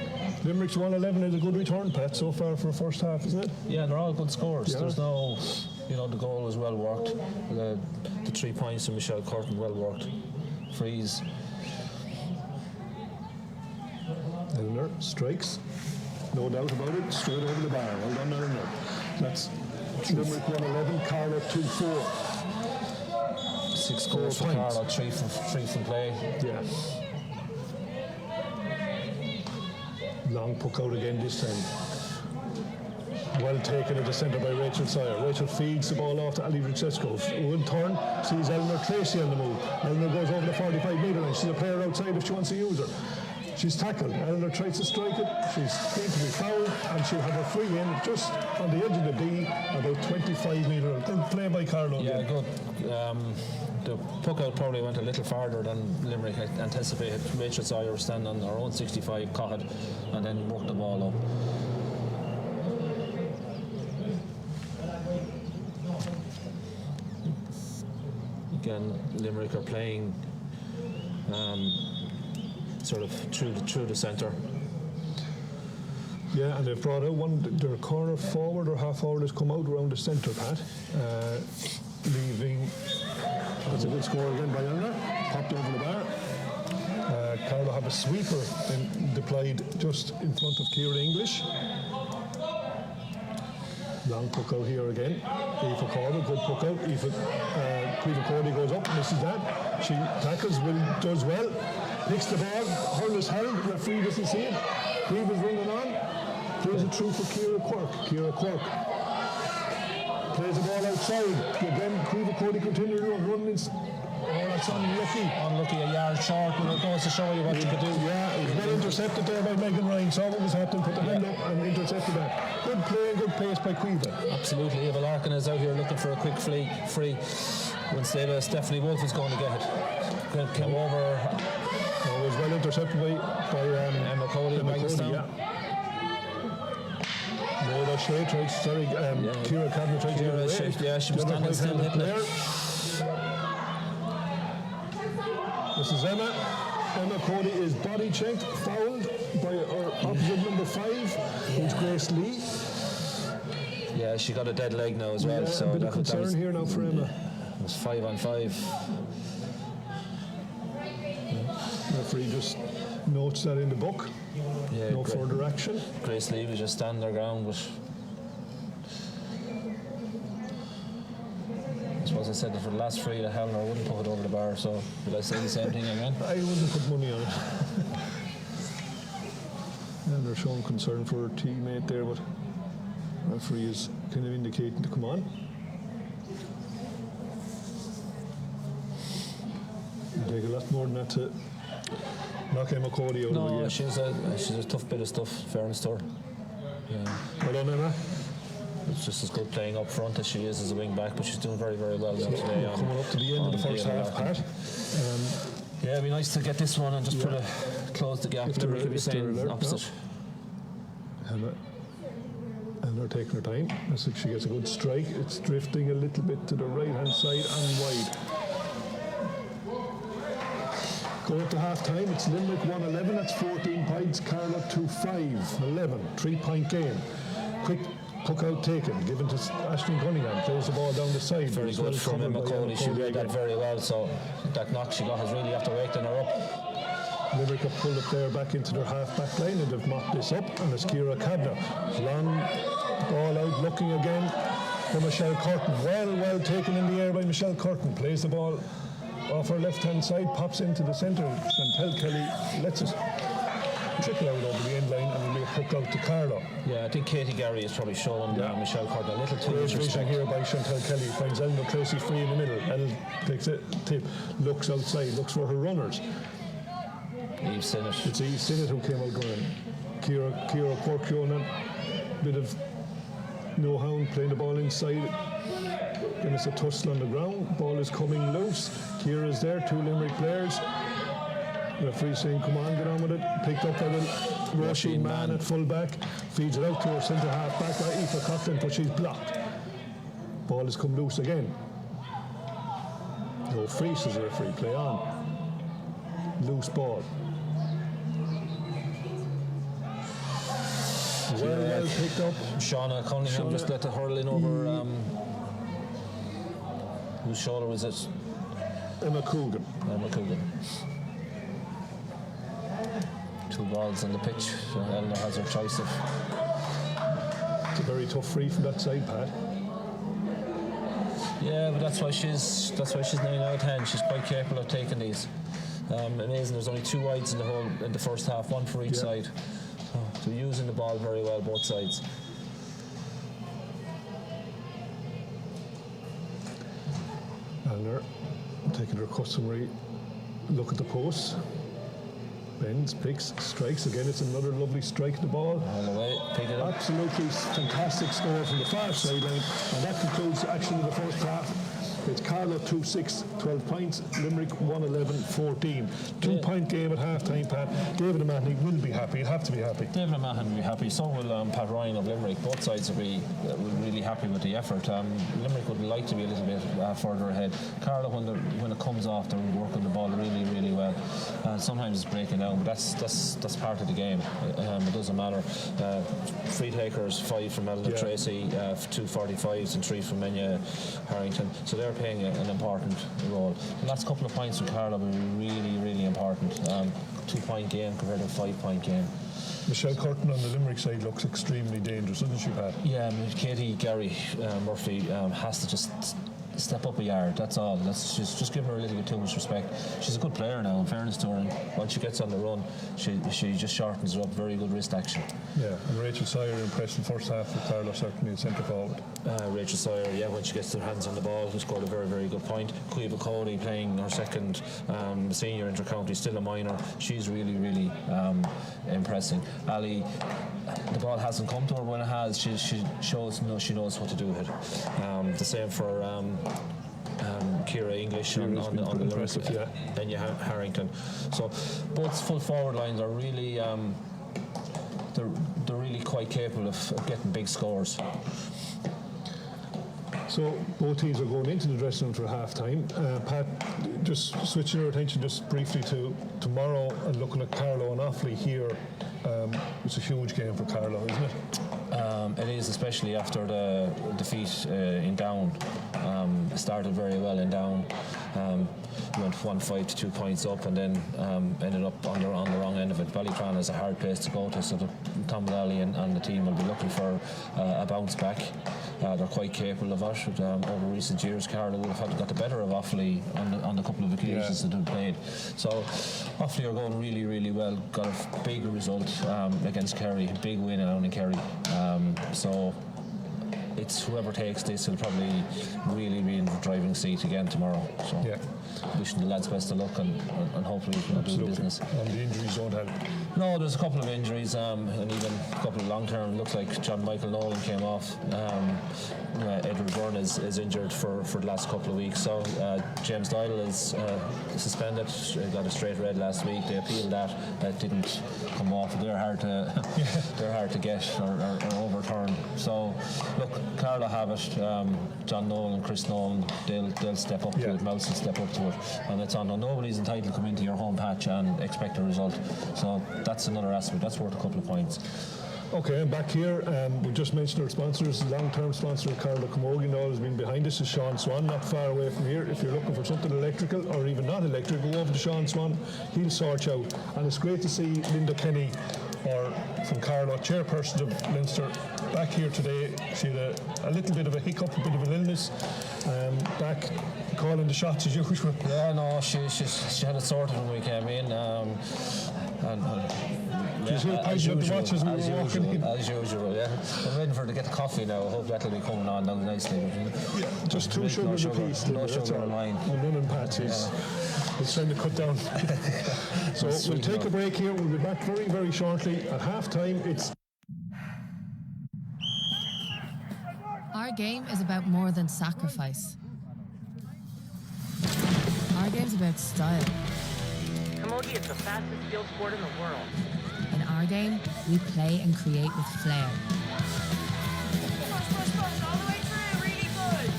Limerick's 111 is a good return, Pat, so far for a first half, isn't it? Yeah, they're all good scores. Yeah. There's no, the goal was well worked. The 3 points from Michelle Curtin, well worked. Freeze. Eleanor strikes, no doubt about it, straight over the bar. Well done, Eleanor. That's Limerick 111, Carlow 2-4. 6 goals for Carlow, 3 from play. Yeah. Long puck out again this time. Well taken at the centre by Rachel Sawyer. Rachel feeds the ball off to Ali Richesco. One turn, sees Eleanor Tracy on the move. Eleanor goes over the 45 metre line. She's a player outside if she wants to use her. She's tackled. Eleanor tries to strike it. She's going to be fouled, and she'll have a free in just on the edge of the D, about 25 metres. Good play by Carlow. Yeah, good. The puck out probably went a little farther than Limerick had anticipated. Rachel Sawyer was standing on her own 65, caught it, and then worked the ball up. Again, Limerick are playing sort of through the centre. Yeah, and they've brought out their corner forward or half forward has come out around the centre, Pat, leaving. That's a good score again by Eleanor. Popped over the bar. Carlow have a sweeper deployed just in front of Ciara English. Long puck out here again. Aoife Corbett, good puck out. Quiva Cody goes up, misses that. She tackles, does well. Picks the ball, hurl is held, referee doesn't see it. Quiva's running on. Plays it through for Ciara Cork. Ciara Cork plays the ball outside. Again, Quiva Cody continues to run. That's unlucky. Unlucky, a yard short, but it goes to show you what you could do. Yeah, it was well intercepted there by Megan Ryan. Saw what was happening, put the hand up and intercepted that. Good play and good pace by Quiva. Absolutely. Eva Larkin is out here looking for a quick free. When Stephanie Wolfe is going to get it. Came over. It was well intercepted by Emma Cody. Yeah. Mairead O'Shea tried, Ciara Cadman tried to get away. Yeah, she was standing still hitting it. This is Emma. Emma Cody is body checked, fouled by her opposite number 5, who's Grace Lee. Yeah, she got a dead leg now as well. Yeah, so a bit of concern here now for Emma. It was 5-on-5. Referee just notes that in the book. Yeah, no further action. Grace Lee was just standing their ground, but I suppose I said that for the last free, the Helena wouldn't put it over the bar, so did I say the same thing again? I wouldn't put money on it. And they're showing concern for her teammate there, but referee is kind of indicating to come on. It'll take a lot more than that to knock Emma Cody out of the game. She's a tough bit of stuff, fairness to her. Yeah. Well done, Emma. It's just as good playing up front as she is as a wing back, but she's doing very, very well now today. Coming up to the end of the first half, Pat. Yeah, it'd be nice to get this one and just close the gap. Limerick could be saying opposite. And they're taking her time. As if she gets a good strike, it's drifting a little bit to the right-hand side and wide. Go up to half-time, it's Limerick 111, that's 14 points, Carlow 2-5, 11, 3-point game. Quick puck out taken, given to Ashton Cunningham, plays the ball down the side. Very good from Emma Cody, she read that very well, so that knock she got has really after waking her up. Limerick have pulled up there back into their half-back line and they've mopped this up, and it's Ciara Kavanagh. Long ball out, looking again for Michelle Curtin. Well taken in the air by Michelle Curtin. Plays the ball off her left-hand side, pops into the centre. Chantal Kelly lets it trickle out over the end line and will be hooked out to Carlow. Yeah, I think Katie Gary has probably shown Michelle Curtin a little too much Great vision respect. here by Chantal Kelly. Finds Eleanor Tracy free in the middle. Elle takes a tip, looks outside, looks for her runners. Eve Sinnott. It's Eve Sinnott who came out going. Ciara Corkionan, bit of no hound, playing the ball inside. Then it's a tussle on the ground. Ball is coming loose. Ciara's there, 2 Limerick players. Referee saying, come on, get on with it. Picked up by the Roisin Mann at full back. Feeds it out to her centre half back, Aoife Coughlin, but she's blocked. Ball has come loose again. No free, says the referee. Play on. Loose ball. Well picked up. Shauna Cunningham just let the hurl in over. Whose shoulder was it? Emma Coogan. Emma Coogan. 2 balls on the pitch. So Eleanor has her choice of. It's a very tough free from that side, Pat. Yeah, but that's why she's 9 out of 10. She's quite capable of taking these. Amazing. There's only 2 wides in the first half, 1 for each side. So using the ball very well, both sides. Eleanor taking her customary look at the post. Bends, picks, strikes. Again, it's another lovely strike at the ball. All the way, pick it up. Absolutely fantastic score from the far sideline. And that concludes action in the first half. It's Carlow 2-6, 12 points. Limerick 1-11-14. 2-point game at half-time, Pat. David O'Mahony will be happy. He'll have to be happy. David O'Mahony will be happy. So will Pat Ryan of Limerick. Both sides will be really happy with the effort. Limerick would like to be a little bit further ahead. Carlow, when it comes off, they're working the ball really well. Sometimes it's breaking down, but that's part of the game. It doesn't matter. Free takers, 5 from Eleanor Tracy, 2 45s and 3 from Menya Harrington. So they're playing an important role. The last couple of points for Carlow will be really important. 2-point game compared to a 5-point game. Michelle Curtin on the Limerick side looks extremely dangerous, doesn't she, Pat? Yeah, Katie Gary Murphy has to just step up a yard, that's all. She's just giving her a little bit too much respect. She's a good player now, in fairness to her, and once she gets on the run, she just sharpens her up. Very good wrist action. Yeah, and Rachel Sawyer impressed in the first half with Carlow, certainly in centre forward. Rachel Sawyer, when she gets her hands on the ball, who scored a very good point. Cueva Cody playing her second senior inter-county, still a minor. She's really impressing. Ali, the ball hasn't come to her. When it has, she shows she knows what to do with it. The same for Ciara English on the Limerick, and Harrington. So both full forward lines are really they're really quite capable of getting big scores. So both teams are going into the dressing room for half-time. Pat, just switching our attention just briefly to tomorrow and looking at Carlow and Offaly here. It's a huge game for Carlow, isn't it? It is, especially after the defeat in Down. Started very well in Down. Went 1-5 to 2 points up, and then ended up on the wrong end of it. Ballycran is a hard place to go to, so Tom Mullally and the team will be looking for a bounce back. They're quite capable of it. Over recent years, Carlow would have got the better of Offaly on the couple of occasions that they've played. So Offaly are going really well. Got a big result against Kerry, big win down in Kerry. So it's whoever takes this will probably really be in the driving seat again tomorrow. So wishing the lads best of luck and hopefully we can do the business. And the injuries don't help. No, there's a couple of injuries and even a couple of long-term. Looks like John Michael Nolan came off. Edward Byrne is injured for the last couple of weeks. So James Doyle is suspended. Got a straight red last week. They appealed that. That didn't come off. They're hard to get or overturn. So look, Carlow have it. John Nolan, Chris Nolan, they'll step up to it. Mouse will step up to it, and it's on. Nobody's entitled to come into your home patch and expect a result. So that's another aspect. That's worth a couple of points. Okay, and back here, we just mentioned our sponsors, long-term sponsor Carlow Camogie, and all has been behind us is Sean Swan, not far away from here. If you're looking for something electrical or even not electrical, go over to Sean Swan, he'll sort you out. And it's great to see Linda Kenny, or from Carlow, chairperson of Leinster, back here today. She had a little bit of a hiccup, a bit of an illness, back calling the shots as usual. Yeah, no, she had it sorted when we came in. She's here piping up the watch as we were walking in. As usual, yeah. I'm waiting for her to get the coffee now. I hope that'll be coming on now nicely. Yeah, just 2 sugars a piece. No sugar in mine. And none in Pat's. He's trying to cut down. So we'll take a break here. We'll be back very, very shortly. At half-time, it's... Our game is about more than sacrifice. Our game's about style. Camogie is the fastest field sport in the world. In our game, we play and create with flair. Push, all the way through, really good.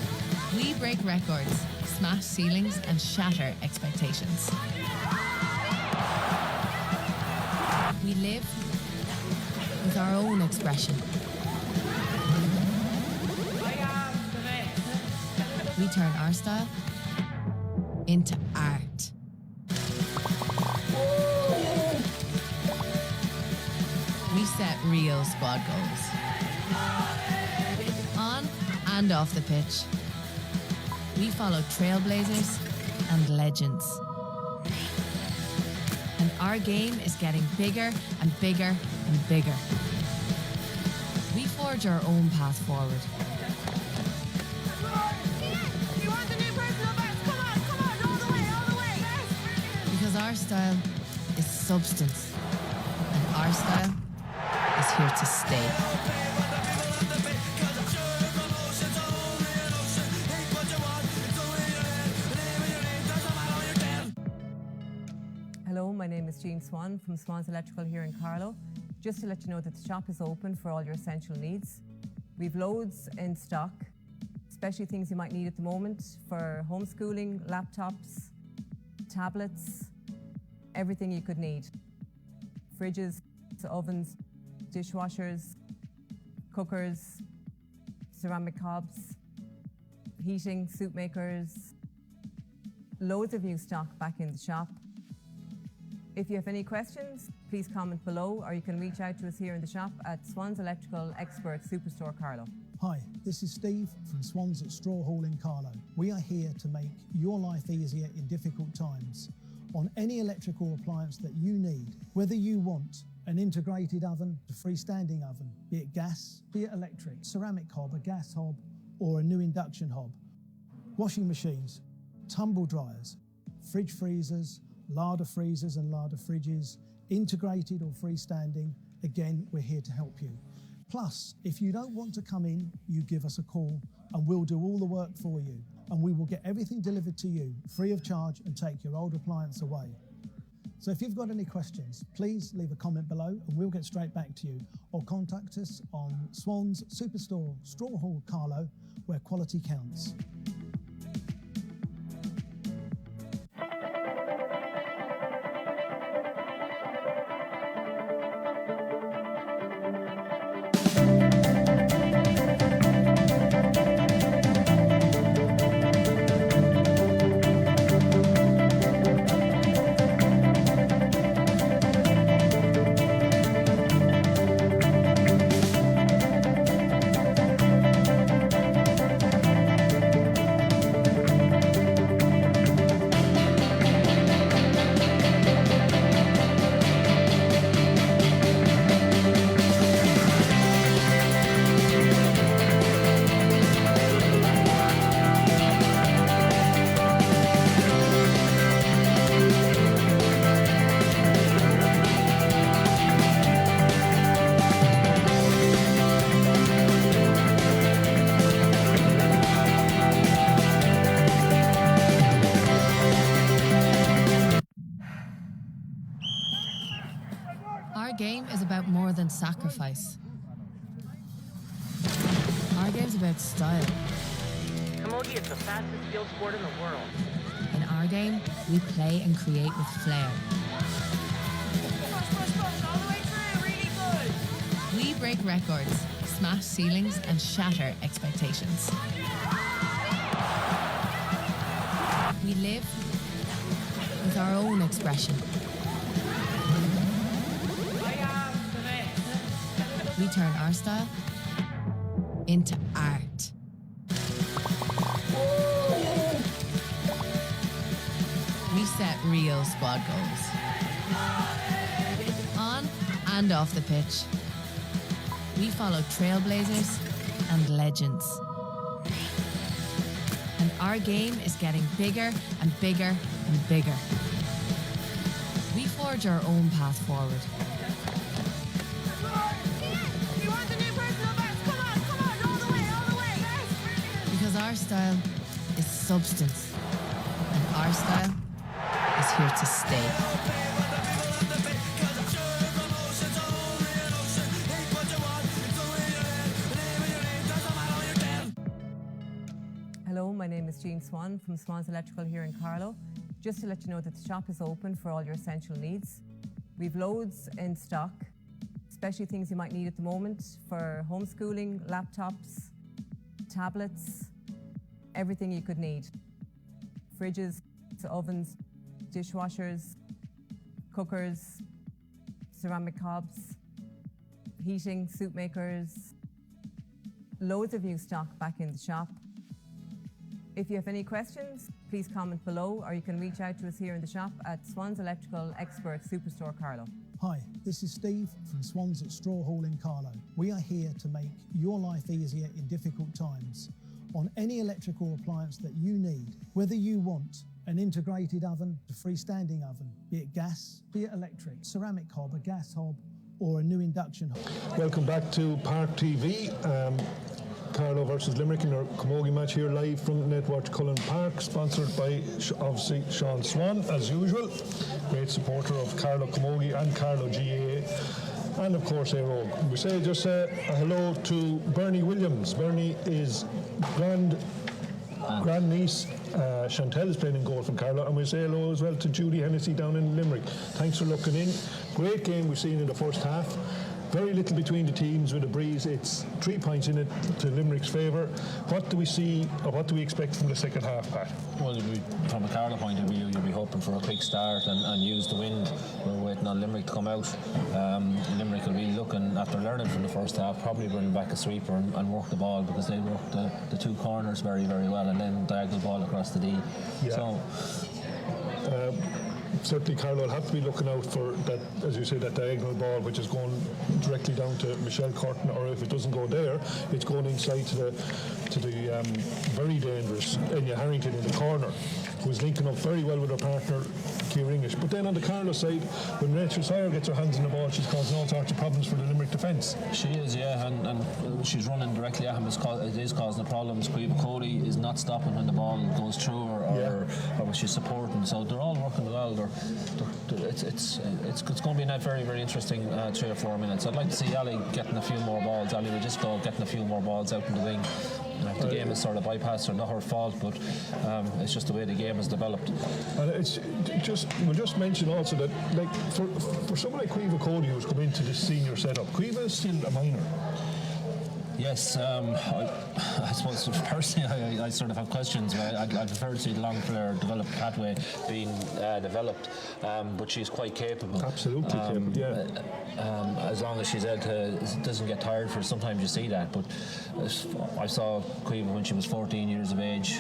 We break records, smash ceilings, and shatter expectations. We live with our own expression. We turn our style into art. We set real squad goals. On and off the pitch. We follow trailblazers and legends. And our game is getting bigger and bigger and bigger. We forge our own path forward. You want the new personal best? Come on, all the way. Because our style is substance. And our style is here to stay. Hello, my name is Jean Swan from Swan's Electrical here in Carlow. Just to let you know that the shop is open for all your essential needs. We've loads in stock, especially things you might need at the moment for homeschooling, laptops, tablets, everything you could need. Fridges, ovens, dishwashers, cookers, ceramic hobs, heating, soup makers, loads of new stock back in the shop. If you have any questions, please comment below, or you can reach out to us here in the shop at Swan's Electrical Expert Superstore Carlow. Hi, this is Steve from Swans at Straw Hall in Carlow. We are here to make your life easier in difficult times on any electrical appliance that you need, whether you want an integrated oven, a freestanding oven, be it gas, be it electric, ceramic hob, a gas hob, or a new induction hob, washing machines, tumble dryers, fridge freezers, larder freezers and larder fridges, integrated or freestanding. Again, we're here to help you. Plus, if you don't want to come in, you give us a call and we'll do all the work for you, and we will get everything delivered to you free of charge and take your old appliance away. So if you've got any questions, please leave a comment below and we'll get straight back to you, or contact us on Swans Superstore, Straw Hall, Carlow, where quality counts. Our game is about more than sacrifice. Our game's about style. Camogie is the fastest field sport in the world. In our game, we play and create with flair. Push, all the way through, really good. We break records, smash ceilings, and shatter expectations. We live with our own expression. We turn our style into art. We set real squad goals. On and off the pitch. We follow trailblazers and legends. And our game is getting bigger and bigger and bigger. We forge our own path forward. You want the new personal best? Come on, all the way. Because our style is substance. And our style is here to stay. Hello, my name is Jean Swan from Swan's Electrical here in Carlow. Just to let you know that the shop is open for all your essential needs. We've loads in stock, especially things you might need at the moment for homeschooling, laptops, tablets, everything you could need. Fridges, ovens, dishwashers, cookers, ceramic hobs, heating, soup makers. Loads of new stock back in the shop. If you have any questions, please comment below, or you can reach out to us here in the shop at Swans Electrical Expert Superstore Carlow. Hi, this is Steve from Swans at Straw Hall in Carlow. We are here to make your life easier in difficult times on any electrical appliance that you need, whether you want an integrated oven, a freestanding oven, be it gas, be it electric, ceramic hob, a gas hob, or a new induction hob. Welcome back to Park TV. Carlow versus Limerick in our Camogie match here live from Netwatch Cullen Park, sponsored by obviously Sean Swan as usual, great supporter of Carlow Camogie and Carlow GAA, and of course Aero. We say just a hello to Bernie Williams. Bernie is grand niece. Chantel is playing in goal from Carlow, and we say hello as well to Judy Hennessy down in Limerick. Thanks for looking in. Great game we've seen in the first half. Very little between the teams with a breeze. It's 3 points in it to Limerick's favour. What do we see, or what do we expect from the second half, Pat? Well, from a Carlow point of view, you'll be hoping for a quick start and use the wind. We're waiting on Limerick to come out. Limerick will be looking, after learning from the first half, probably bring back a sweeper and work the ball, because they work the two corners very, very well, and then diagonal ball across the D. Yeah. So, certainly Carlow will have to be looking out for that, as you say, that diagonal ball which is going directly down to Michelle Curtin, or if it doesn't go there, it's going inside to the very dangerous Enya Harrington in the corner, who's linking up very well with her partner Ciara English. But then on the Carlow side, when Rachel Sire gets her hands on the ball, she's causing all sorts of problems for the Limerick defence. she is, yeah, and she's running directly at him. It is causing the problems. Caoimhe Cody is not stopping when the ball goes through her, or when she's supporting. So they're all working well. It's going to be a very, very interesting 3 or 4 minutes. I'd like to see Ali getting a few more balls. Ali Registro getting a few more balls out in the wing. The game is sort of bypassed her, not her fault, but it's just the way the game has developed. And we'll just mention also that, like, for someone like Caoimhe Cody who's come into this senior setup, Caoimhe is still a minor. Yes, I suppose personally I sort of have questions. I prefer to see the long player develop pathway being developed, but she's quite capable. Absolutely capable, yeah. As long as she's able to, doesn't get tired for. Sometimes you see that, but I saw Caoimhe when she was 14 years of age,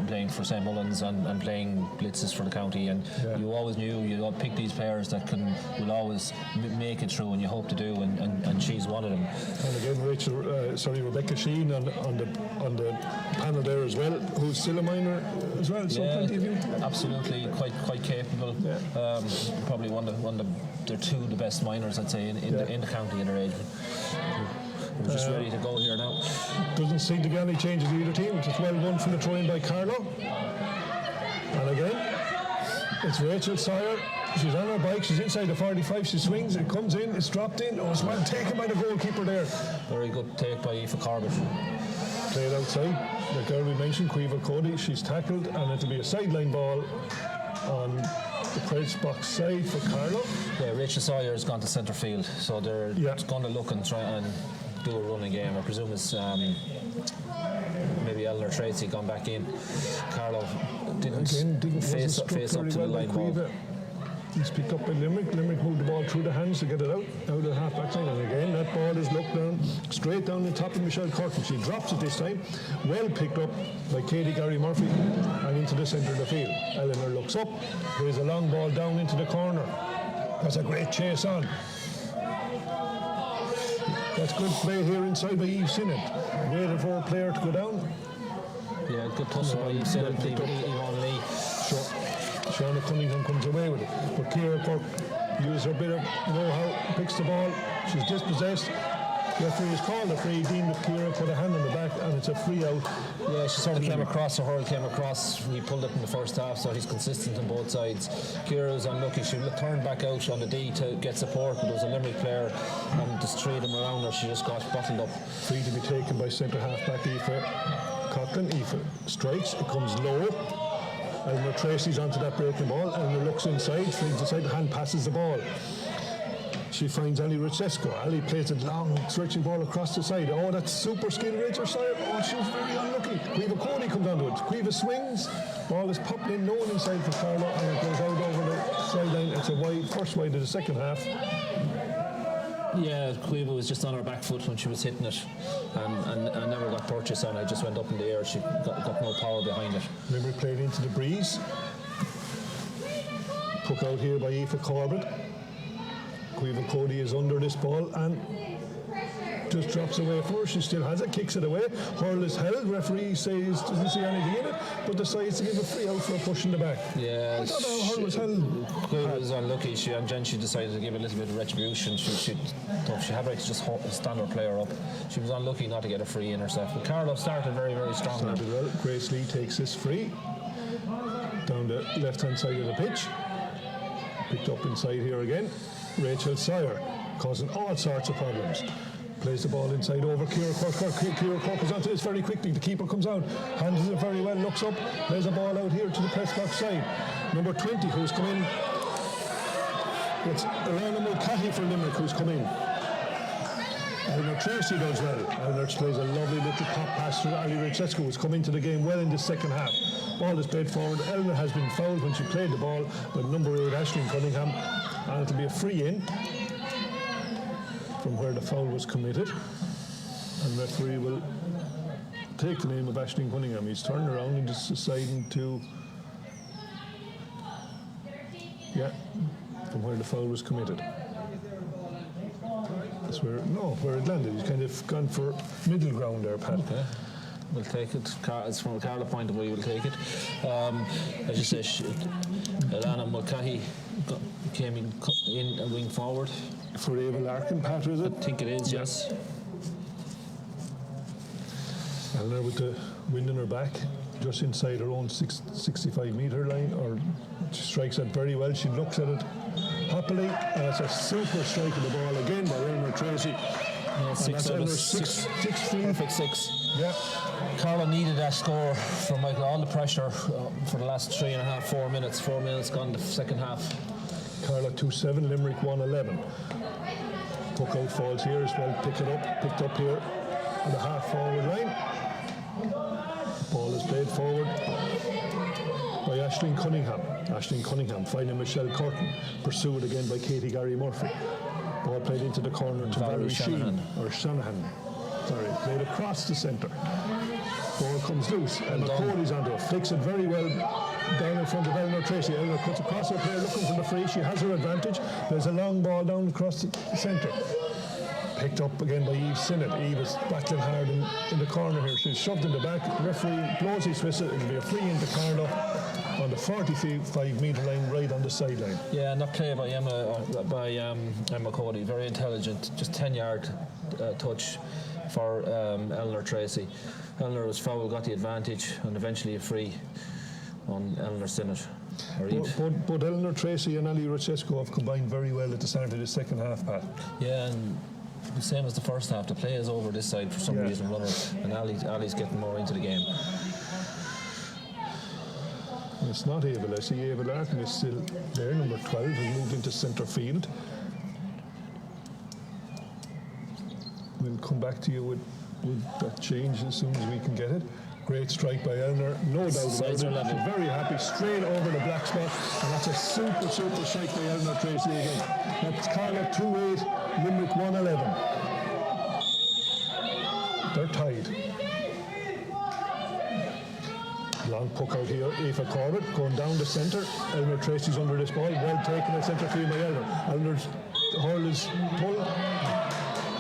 playing for St Mullins and playing blitzes for the county, and you always knew you'd pick these players that will always make it through, and you hope to do, and she's one of them. And again, Rebecca Sheen on the panel there as well, who's still a minor as well. So plenty of you. Absolutely, quite capable. Yeah. Probably they're two of the best minors, I'd say, in the county in her age. We're just ready to go here now. Doesn't seem to be any changes in either team. It's well done from the throw-in by Carlow. And again, it's Rachel Sire. She's on her bike, she's inside the 45, she swings, it comes in, it's dropped in. Oh, it's well taken by the goalkeeper there. Very good take by Aoife Corbett. Played outside. The girl we mentioned, Caoimhe Cody, she's tackled, and it'll be a sideline ball on the press box side for Carlow. Yeah, Rachel Sawyer has gone to centre field, so they're going to look and try and do a running game. I presume it's maybe Eleanor Tracy gone back in. Carlow didn't face up to the line ball. He's picked up by Limerick. Limerick moved the ball through the hands to get it out of the half-back line. And again, that ball is looked down, straight down the top of Michelle Curtin. She drops it this time. Well picked up by Katie Gary Murphy and into the centre of the field. Eleanor looks up. There's a long ball down into the corner. That's a great chase on. That's good play here inside by Eve Sinnott. Waited for a player to go down. Yeah, good tussle by Eve Sinnott. Yvonne Lee. Sure. Shauna Cunningham comes away with it. But Ciara Cork uses her bit of know-how, picks the ball. She's dispossessed. The referee is called a free. Deemed that Ciara put a hand on the back and it's a free out. Yeah, she sort of came across, or Hurl came across. We pulled it in the first half, so he's consistent on both sides. Ciara was unlucky. She turned back out on the D to get support, but there was a Limerick player and there's three of them around her. She just got bottled up. Free to be taken by centre half-back Aoife Coughlin. Aoife strikes. It comes low. Eleanor Tracy's onto that breaking ball. Eleanor looks inside, flings inside, the hand passes the ball. She finds Ali Richesco. Ali plays a long, stretching ball across the side. Oh, that's super skilled Rachel Sawyer. Oh, she was very unlucky. Quiva Cody comes onto it. Quiva swings. Ball is popped in, no one inside for Carlow, and it goes out over the sideline. It's a wide, first wide of the second half. Yeah, Quiva was just on her back foot when she was hitting it, and never got purchase on it. Just went up in the air. She got no power behind it. Limerick played into the breeze. Took out here by Aoife Corbett. Quiva Cody is under this ball and just drops away for her. She still has it, kicks it away. Hurl is held. Referee says doesn't see anything in it, but decides to give a free out for a push in the back. Yeah, I thought Hurl was held. Quiva was unlucky. And then she decided to give a little bit of retribution. She had right to just stand her player up. She was unlucky not to get a free in herself. But Carlow started very, very strong. Started well. Grace Lee takes this free down the left-hand side of the pitch. Picked up inside here again. Rachel Sawyer causing all sorts of problems. Plays the ball inside over Ciara Cork. Ciara Cork is onto this very quickly. The keeper comes out, handles it very well, looks up, plays a ball out here to the press box side. Number 20 who's come in. It's Alana Mulcahy for Limerick who's come in. Eleanor Tracy does well. Eleanor plays a lovely little pop pass to Ali Richesco who's come into the game well in the second half. Ball is played forward. Eleanor has been fouled when she played the ball by number 8 Aisling Cunningham, and it'll be a free in from where the foul was committed, and the referee will take the name of Aisling Cunningham. He's turning around and just deciding to from where the foul was committed. That's where it landed. He's kind of gone for middle ground there, Pat. Okay. We'll take it. It's from a Carlow point of view, we'll take it. As you say, Alana Mulcahy came in a wing forward. For Ava Larkin, Pat, is it? I think it is, yes. Eleanor with the wind in her back, just inside her own 65-metre line, or she strikes it very well. She looks at it happily, and it's a super strike of the ball again by Eleanor Tracy. Yeah, six. Perfect six. Yeah. Carlow needed that score from all the pressure for the last 3.5, 4 minutes. 4 minutes gone the second half. Carlow 2-7, Limerick 1-11. Puck out falls here as well. Picked up here on the half-forward line. Ball is played forward by Aisling Cunningham. Aisling Cunningham finding Michelle Curtin. Pursued again by Katie Gary Murphy. Ball played into the corner to Valerie Shanahan. Played across the centre. Ball comes loose. Emma Cody's onto it. Flicks it very well down in front of Eleanor Tracy. Eleanor cuts across her player looking for the free. She has her advantage. There's a long ball down across the centre. Picked up again by Eve Sinnott. Eve is battling hard in the corner here. She's shoved in the back. Referee blows his whistle. It'll be a free into Carlow on the 45-metre line right on the sideline. Yeah, and that play by Emma Cody, very intelligent. Just 10-yard touch for Eleanor Tracy. Eleanor was fouled, got the advantage, and eventually a free on Eleanor Sinnott. But Eleanor Tracy and Ali Richesco have combined very well at the start of the second half, Pat. Yeah, and the same as the first half. The play is over this side for some reason, runner, and Ali's getting more into the game. And it's not Ava. I see Ava Larkin is still there. Number 12 has moved into centre field. We'll come back to you with that change as soon as we can get it. Great strike by Eleanor, no doubt about it. She's very happy, straight over the black spot, and that's a super strike by Eleanor Tracy again. That's Carlow 2-8, Limerick 1-11. They're tied. Long puck out here, Aoife Corbett going down the centre. Eleanor Tracy's under this ball, well taken at centre field by Eleanor. Eleanor's hurl is pulled.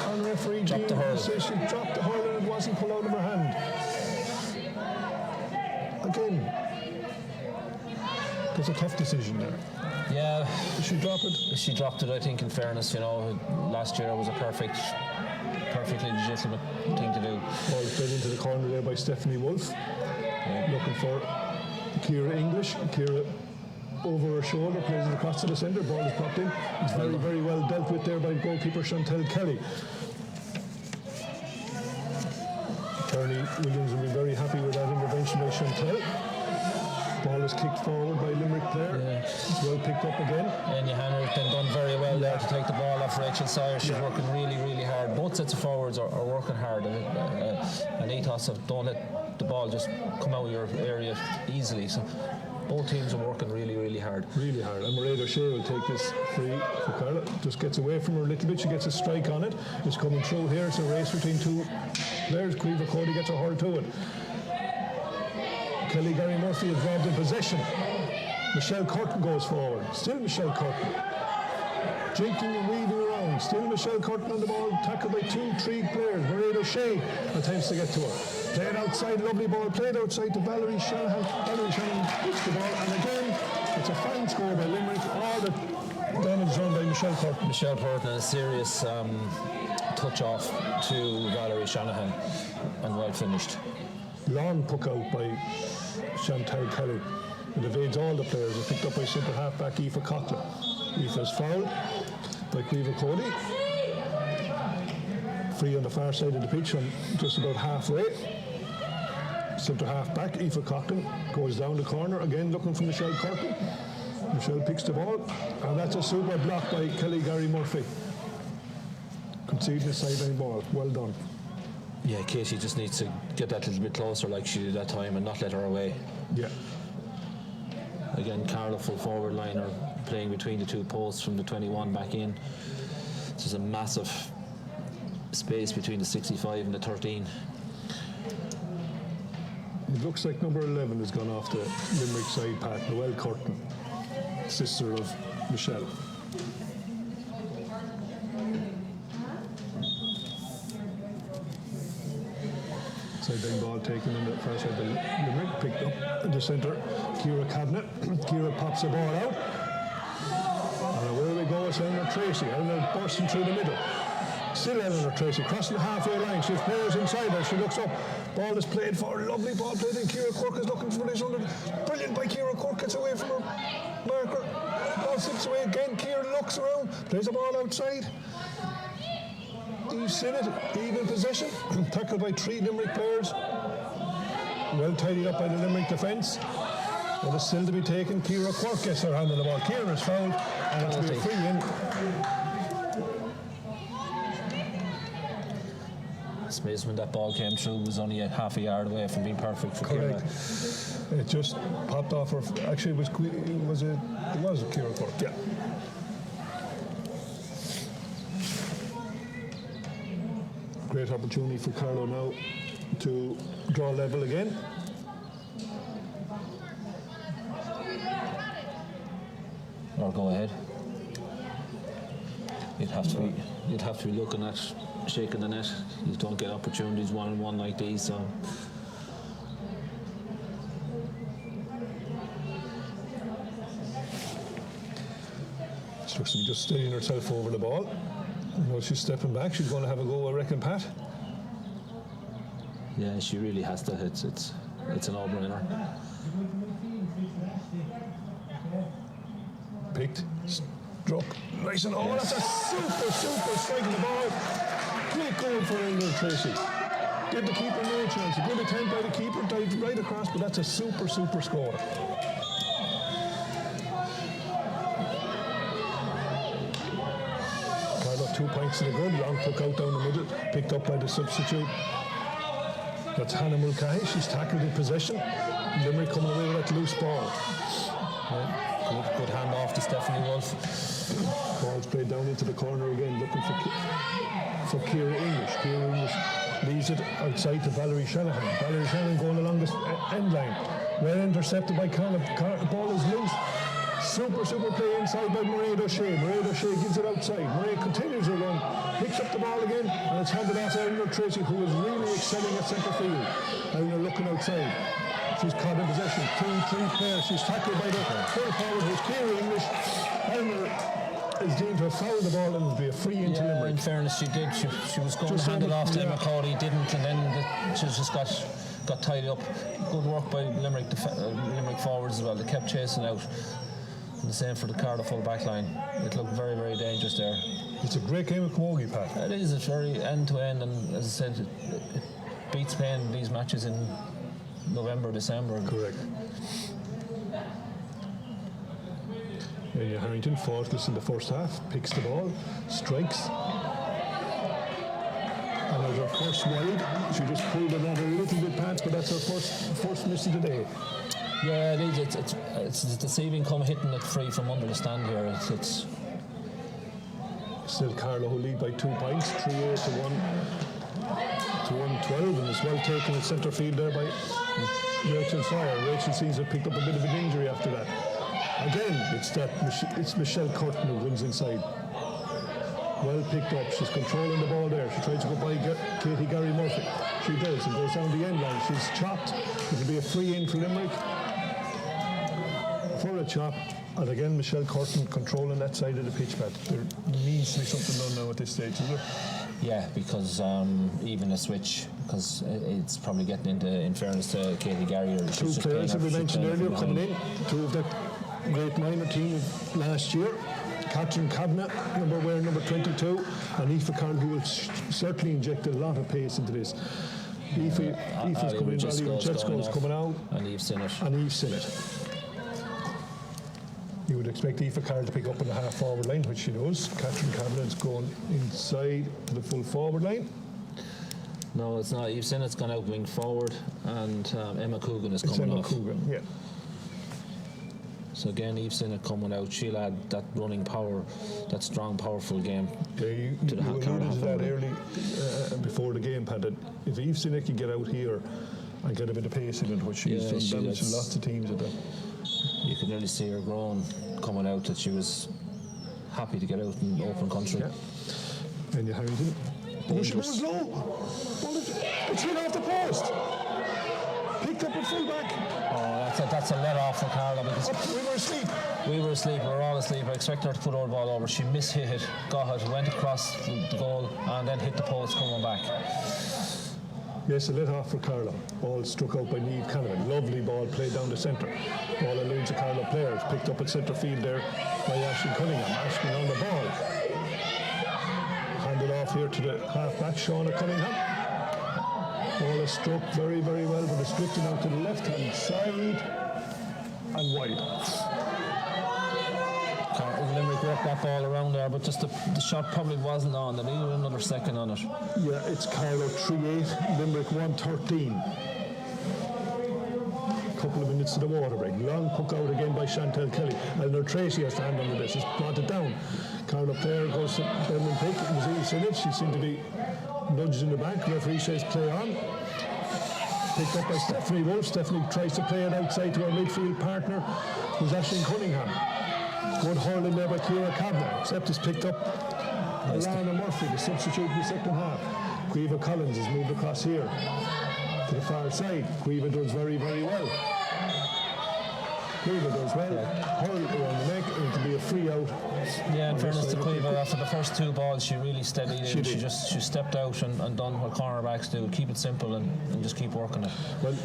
And referee dropped the hurl. Says she dropped the hurl and it wasn't pulled out of her hand. Again, there's a tough decision there. Yeah. Did she drop it? She dropped it, I think, in fairness. You know, last year it was a perfectly legitimate thing to do. Ball played into the corner there by Stephanie Wolfe. Looking for Ciara English. Ciara over her shoulder, plays it across to the centre. Ball is popped in. It's very well dealt with there by goalkeeper Chantel Kelly. Attorney Williams will be very happy with that intervention by Chantel. Ball is kicked forward by Limerick player. Yeah. It's well picked up again. And Johanna has been done very well there to take the ball off Rachel Sawyer. She's working really hard. Both sets of forwards are working hard. And ethos of don't let the ball just come out of your area easily. So both teams are working really hard. Really hard. And Mairead O'Shea will take this free for Carlow. Just gets away from her a little bit. She gets a strike on it. It's coming through here. It's a race between two players. Caoimhe Cody gets a hurl to it. Kelly Gary Murphy is robbed in possession. Michelle Curtin goes forward. Still Michelle Curtin. Jinking and weaving around. Still Michelle Curtin on the ball. Tackled by 2-3 players. Mairead O'Shea attempts to get to her. Played outside, lovely ball. Played outside to Valerie Shanahan. Valerie Shanahan hits the ball. And again, it's a fine score by Limerick. All the damage done by Michelle Curtin. Michelle Curtin, a serious touch off to Valerie Shanahan. And well finished. Long puck out by Chantal Kelly. It evades all the players. It's picked up by centre half-back Aoife Coughlin. Aoife's fouled by Caoimhe Cody. Free on the far side of the pitch and just about halfway. Centre half-back Aoife Coughlin goes down the corner again looking for Michelle Curtin. Michelle picks the ball and that's a super block by Kelly Gary Murphy. Conceding a sideline ball. Well done. Yeah, Katie just needs to get that a little bit closer like she did that time and not let her away. Yeah. Again, Carlow full forward line are playing between the two posts from the 21 back in. There's a massive space between the 65 and the 13. It looks like number 11 has gone off the Limerick side path. Noelle Curtin, sister of Michelle. Sideline ball taken in the far side by Limerick, picked up in the centre. Ciara Cabinet. Ciara pops the ball out. And away we go, it's Eleanor Tracy. Eleanor bursting through the middle. Still Eleanor Tracy, crossing the halfway line. She has players inside her. She looks up. Ball is played for. Lovely ball played in. Ciara Cork is looking for this under. Brilliant by Ciara Cork. Gets away from her marker. Ball slips away again. Ciara looks around. Plays the ball outside. Eve Sinnott, even possession. Tackled by 3 Limerick players. Well tidied up by the Limerick defence. But it's still to be taken. Ciara Cork gets her hand on the ball. Ciara is fouled. And it's been a free in. It's amazing when that ball came through, it was only a half a yard away from being perfect for Correct. Ciara. It just popped off her. Actually, it was Ciara Cork, yeah. Great opportunity for Carlow now to draw level again. Or go ahead. You'd have to be looking at shaking the net. You don't get opportunities one-on-one like these, so. She looks to be just steadying herself over the ball. Now she's stepping back. She's going to have a go, I reckon, Pat. Yeah, she really has to. It's a no-brainer. Picked, struck, nice and that's a super strike in the ball. Great goal for Eleanor Tracy. Give the keeper no chance. A good attempt by the keeper, dived right across, but that's a super score. 2 points to the good. Long puck out down the middle, picked up by the substitute. That's Hannah Mulcahy. She's tackled in possession. Limerick coming away with that loose ball. Good hand off to Stephanie Wolf. Ball's played down into the corner again, looking for Ciara English. Ciara English leaves it outside to Valerie Shanahan. Valerie Shanahan going along the end line. Well intercepted by Carlow. The ball is loose. Super play inside by Mairead O'Shea. Mairead O'Shea gives it outside. Mairead continues her run, picks up the ball again, and it's handed off to Eleanor Tracy, who is really excelling at centre field. Eleanor looking outside. She's caught in possession. 2-3 players. She's tackled by the full forward, who's Ciara English. Eleanor is deemed to have fouled the ball and it'll be a free into Limerick. In fairness, she did. She was going to hand it off to Emma Cody, didn't, and then she just got tied up. Good work by Limerick forwards as well. They kept chasing out. And the same for the Carlow full back line. It looked very, very dangerous there. It's a great game of camogie, Pat. It is. It's very end-to-end, and as I said, it beats playing these matches in November, December. Correct. Anya Harrington, faultless in the first half, picks the ball, strikes. And as her first wide, she just pulled it out a little bit, Pat, but that's her first miss of the day. Yeah, it is. It's deceiving come hitting it free from under the stand here. It's still Carlow who lead by 2 points, 3-8 to 1-12, and it's well taken in centre field there by Rachel Sawyer. Rachel seems to have picked up a bit of an injury after that. Again, it's Michelle Curtin who runs inside. Well picked up. She's controlling the ball there. She tries to go by Katie Gary Murphy. She does and goes down the end line. She's chopped. It'll be a free in for Limerick. For a chop. And again, Michelle Curtin controlling that side of the pitch, Pat. There needs to be something done now at this stage, isn't there? Yeah, because even a switch, because it's probably getting into, in fairness to Katie Gary. Two players that we mentioned earlier coming in. Two of that great minor team of last year. Catherine Kavanagh, number 22, and Aoife Carroll, who will certainly inject a lot of pace into this. Aoife's coming in, Jessica's coming out, and Eve Sinnott. You would expect Aoife Carroll to pick up on the half forward line, which she does. Catherine Kavanagh's going inside to the full forward line. No, it's not. Eve Sinnott's gone out wing forward, and Emma Coogan is coming off. Coogan, yeah. So again, Eve Sinnott coming out, she'll add that running power, that strong, powerful game to the Carlow. You alluded to that early before the game, Pat, that if Eve Sinnott can get out here and get a bit of pace in it, which she's done damage to lots of teams at that. You could really see her grown coming out, that she was happy to get out in open country. Yeah. And you Harrington. Oh, she was low. Well, it's hit off the post. Picked up at full back. Oh, that's a let off for Carlow, because we were asleep. We were all asleep. I expect her to put our ball over. She mishit it, got it, went across the goal, and then hit the post coming back. Yes, a let off for Carlow. Ball struck out by Niamh Canavan. Lovely ball played down the centre. Ball eludes the Carlow players. Picked up at centre field there by Ashton Cunningham. Ashton on the ball. Handed off here to the half-back, Shauna Cunningham. Ball is struck very, very well, but it's drifting out to the left-hand side and wide. Limerick worked that ball around there, but just the shot probably wasn't on. They needed another second on it. Yeah, it's Carlow 3-8, Limerick 1-13. Couple of minutes to the water break. Long puck out again by Chantal Kelly. Eleanor Tracy has to hand on the this. It's brought it down. Carlow player goes to Brendan Pick. It was Eve Sinnott. She seemed to be nudged in the back. Referee says play on. Picked up by Stephanie Wolf. Stephanie tries to play it outside to her midfield partner, who's Ashton Cunningham. Good hurling there by Ciara Kavanagh, except it's picked up Alana Murphy, the substitute in the second half. Quiva Collins has moved across here to the far side. Quiva does very, very well. Quiva does well. Hurl around the neck, and it'll be a free out. Yeah, in fairness to Quiva, after the first two balls, she really steadied in. She stepped out and done what cornerbacks do. Keep it simple and just keep working it. Well,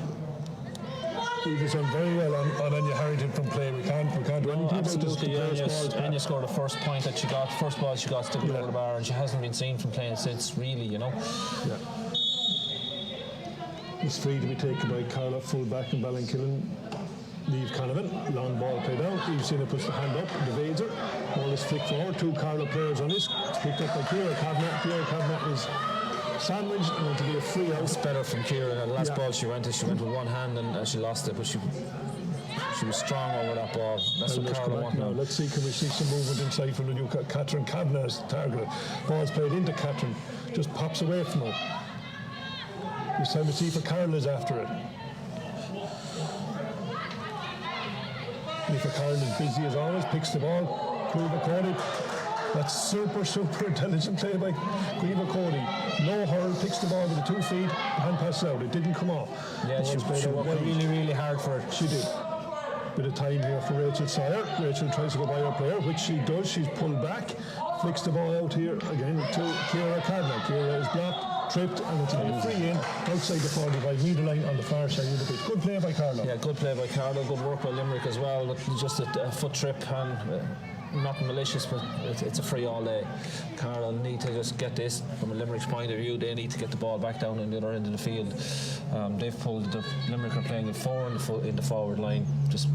Eva's done very well on Anya Harrington from play. We can't do anything absolutely, about this. Anya scored the first point that she got, first ball she got to below the bar, and she hasn't been seen from playing since, really, you know. Yeah. It's free to be taken by Carlow, full back, and Ballinkillen Niamh Canavan, long ball play down. Eve Sinnott puts the hand up, evades her. Ball is flicked forward. 2 Carlow players on this. It's picked up by Ciara Kavanagh. Ciara Kavanagh is sandwiched and going to be a free out. It's better from Ciara. The last ball she went with one hand and she lost it, but she was strong over that ball. That's what Carlow want now. Let's see, can we see some movement inside from the new Catherine Kavanagh's targeted. Ball's played into Catherine, just pops away from her. This time it's Aoife Carroll is after it. Aoife Carroll is busy as always, picks the ball. Caoimhe Cody. That's super intelligent play by Caoimhe Cody. No hurl, picks the ball with the 2 feet, hand passes out. It didn't come off. Yeah, she worked really hard for it. She did. Bit of time here for Rachel Sawyer. Rachel tries to go by her player, which she does. She's pulled back, flicks the ball out here again to Ciara Kavanagh. Ciara is blocked, tripped, and it's a free in outside the 45-metre line on the far side of the pitch. Good play by Carlow. Yeah, good play by Carlow. Good work by Limerick as well. But just a foot trip and nothing malicious, but it's a free all day. Carlow need to just get this from a Limerick's point of view. They need to get the ball back down in the other end of the field. They've pulled the Limerick are playing at 4 in the forward line, just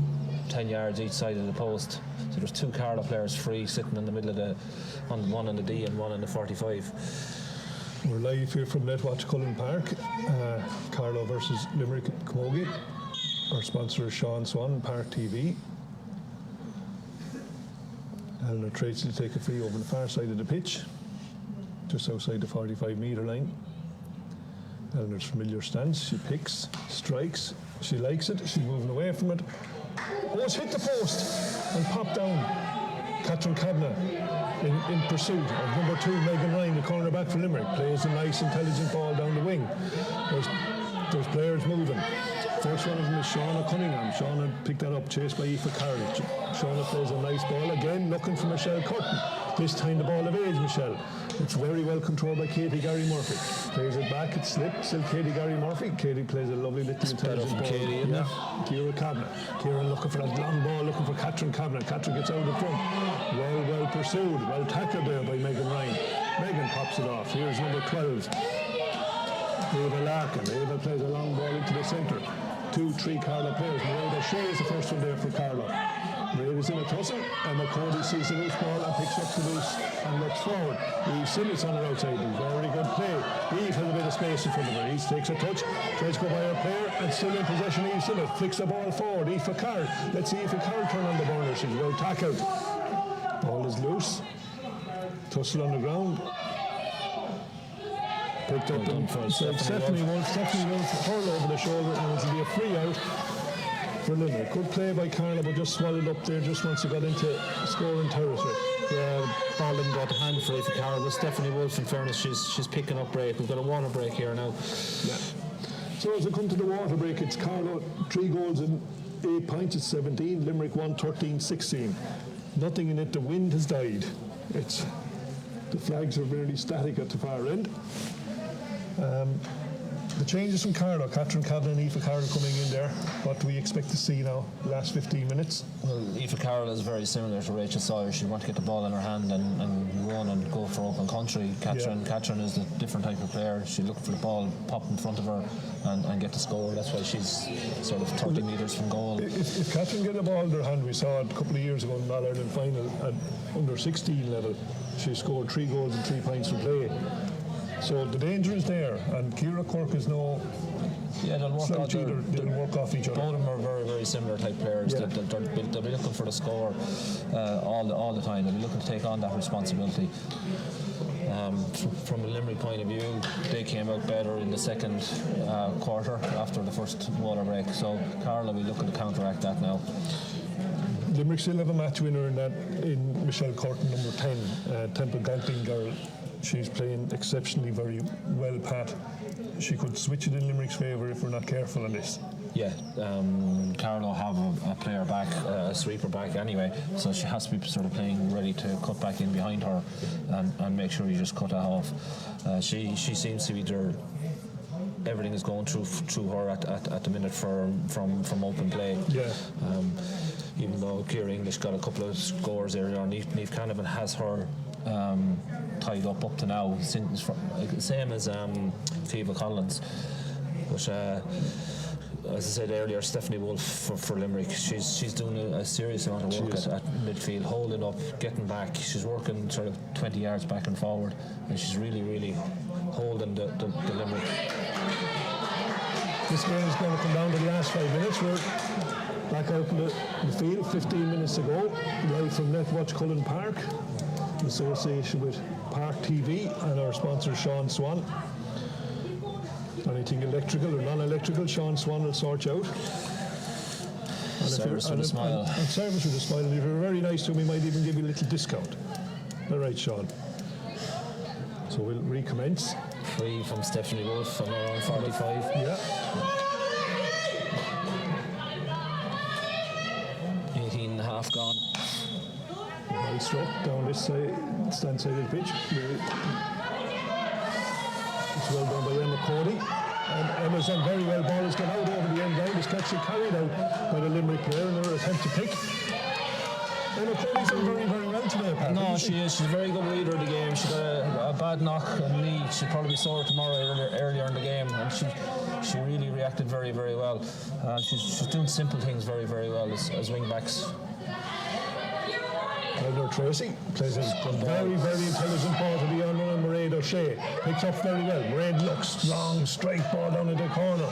10 yards each side of the post. So there's 2 Carlow players free sitting in the middle of one on the D and one on the 45. We're live here from Netwatch Cullen Park. Carlow versus Limerick Camogie. Our sponsor is Sean Swan, Park TV. Eleanor Tracy to take a free over the far side of the pitch, just outside the 45-metre line. Eleanor's familiar stance. She picks, strikes. She likes it. She's moving away from it. Oh, it's hit the post and popped down. Catherine Kavanagh in pursuit of number 2, Megan Ryan, the cornerback for Limerick. Plays a nice, intelligent ball down the wing. There's players moving. First one of them is Shauna Cunningham. Shauna picked that up, chased by Aoife Carroll. Shauna plays a nice ball again, looking for Michelle Curtin. This time the ball evades Michelle. It's very well controlled by Katie Gary Murphy. Plays it back, it slips, still Katie Gary Murphy. Katie plays a lovely little intelligent ball. Katie, isn't it? Ciara Kavanagh. Ciara looking for that long ball, looking for Catherine Kavanagh. Catherine gets out of front. Well pursued, well tackled there by Megan Ryan. Megan pops it off. Here's number 12. Ava Larkin. Ava plays a long ball into the centre. 2-3 Carlow players. Maria Shea is the first one there for Carlow. Maria's in a tussle. Emma Cody sees the loose ball and picks up the loose and looks forward. Eve Sinnott on her outside. Very good play. Eve has a bit of space in front of her. Eve takes a touch, tries to go by her player, and still in possession. Eve Sinnott flicks the ball forward. Aoife Carroll. Let's see if Aoife Carroll turn on the burner. She's well tackled. Ball is loose. Tussle on the ground. Picked up and Stephanie Wolf hurl over the shoulder, and it'll be a free out for Limerick. Good play by Carlow, but just swallowed up there just once he got into scoring territory. Yeah, ball didn't go to hand for Aoife Carroll, but Stephanie Wolf, in fairness, she's picking up break. We've got a water break here now. Yeah. So as we come to the water break, it's Carlow 3 goals and 8 points. It's 17. Limerick 1, 13-16. Nothing in it. The wind has died. The flags are very static at the far end. The changes from Carlow, Catherine Kavanagh and Aoife Carroll coming in there. What do we expect to see now, the last 15 minutes? Well, Aoife Carroll is very similar to Rachel Sawyer. She'd want to get the ball in her hand and run and go for open country. Catherine is a different type of player. She'd look for the ball, pop in front of her and get the score. That's why she's sort of 30 metres from goal. If Catherine get the ball in her hand, we saw it a couple of years ago in the All-Ireland final at under 16 level. She scored 3 goals and 3 points from play. So the danger is there, and Ciara Cork is no they'll work off each other. Both of them are very, very similar type players. Yeah. They'll be looking for the score all the time. They'll be looking to take on that responsibility. From a Limerick point of view, they came out better in the second quarter after the first water break. So Carlow will be looking to counteract that now. Limerick still have a match winner in Michelle Curtin, number 10, Temple Ganting girl. She's playing exceptionally very well, Pat. She could switch it in Limerick's favour if we're not careful on this. Yeah, Carlow have a player back, a sweeper back anyway, so she has to be sort of playing ready to cut back in behind her and make sure you just cut that off. She seems to be there. Everything is going through her at the minute from open play. Yeah. Even though Ciara English got a couple of scores earlier on, Niamh Canavan has her tied up to now, same as Fiva Collins. But as I said earlier, Stephanie Wolf for Limerick. She's doing a serious amount of work at midfield, holding up, getting back. She's working sort of 20 yards back and forward, and she's really holding the Limerick. This game is going to come down to the last 5 minutes. We're back out in the field 15 minutes ago, live from Netwatch Cullen Park, in association with Park TV and our sponsor Sean Swan. Anything electrical or non-electrical, Sean Swan will sort you out. Service with a smile. And service with a smile. And if you're very nice to him, he might even give you a little discount. All right, Sean. So we'll recommence. Free from Stephanie Wolf on around 45. Yeah. 18 and a half gone. Well struck down this side, stand side of the pitch. It's well done by Emma Cody. And Emma's done very well. Ball has gone out over the end line. It's actually carried out by the Limerick player in their attempt to pick. Emma Cody's done very well today, Pat. No, she is. She's a very good reader of the game. She got a bad knock on knee. She'll probably be sore tomorrow earlier in the game. And she really reacted very well. She's doing simple things very well as wing backs. Elder Tracy plays a very intelligent ball to the unknown Mairead O'Shea. Picks up very well. Mairead looks long, straight ball down in the corner.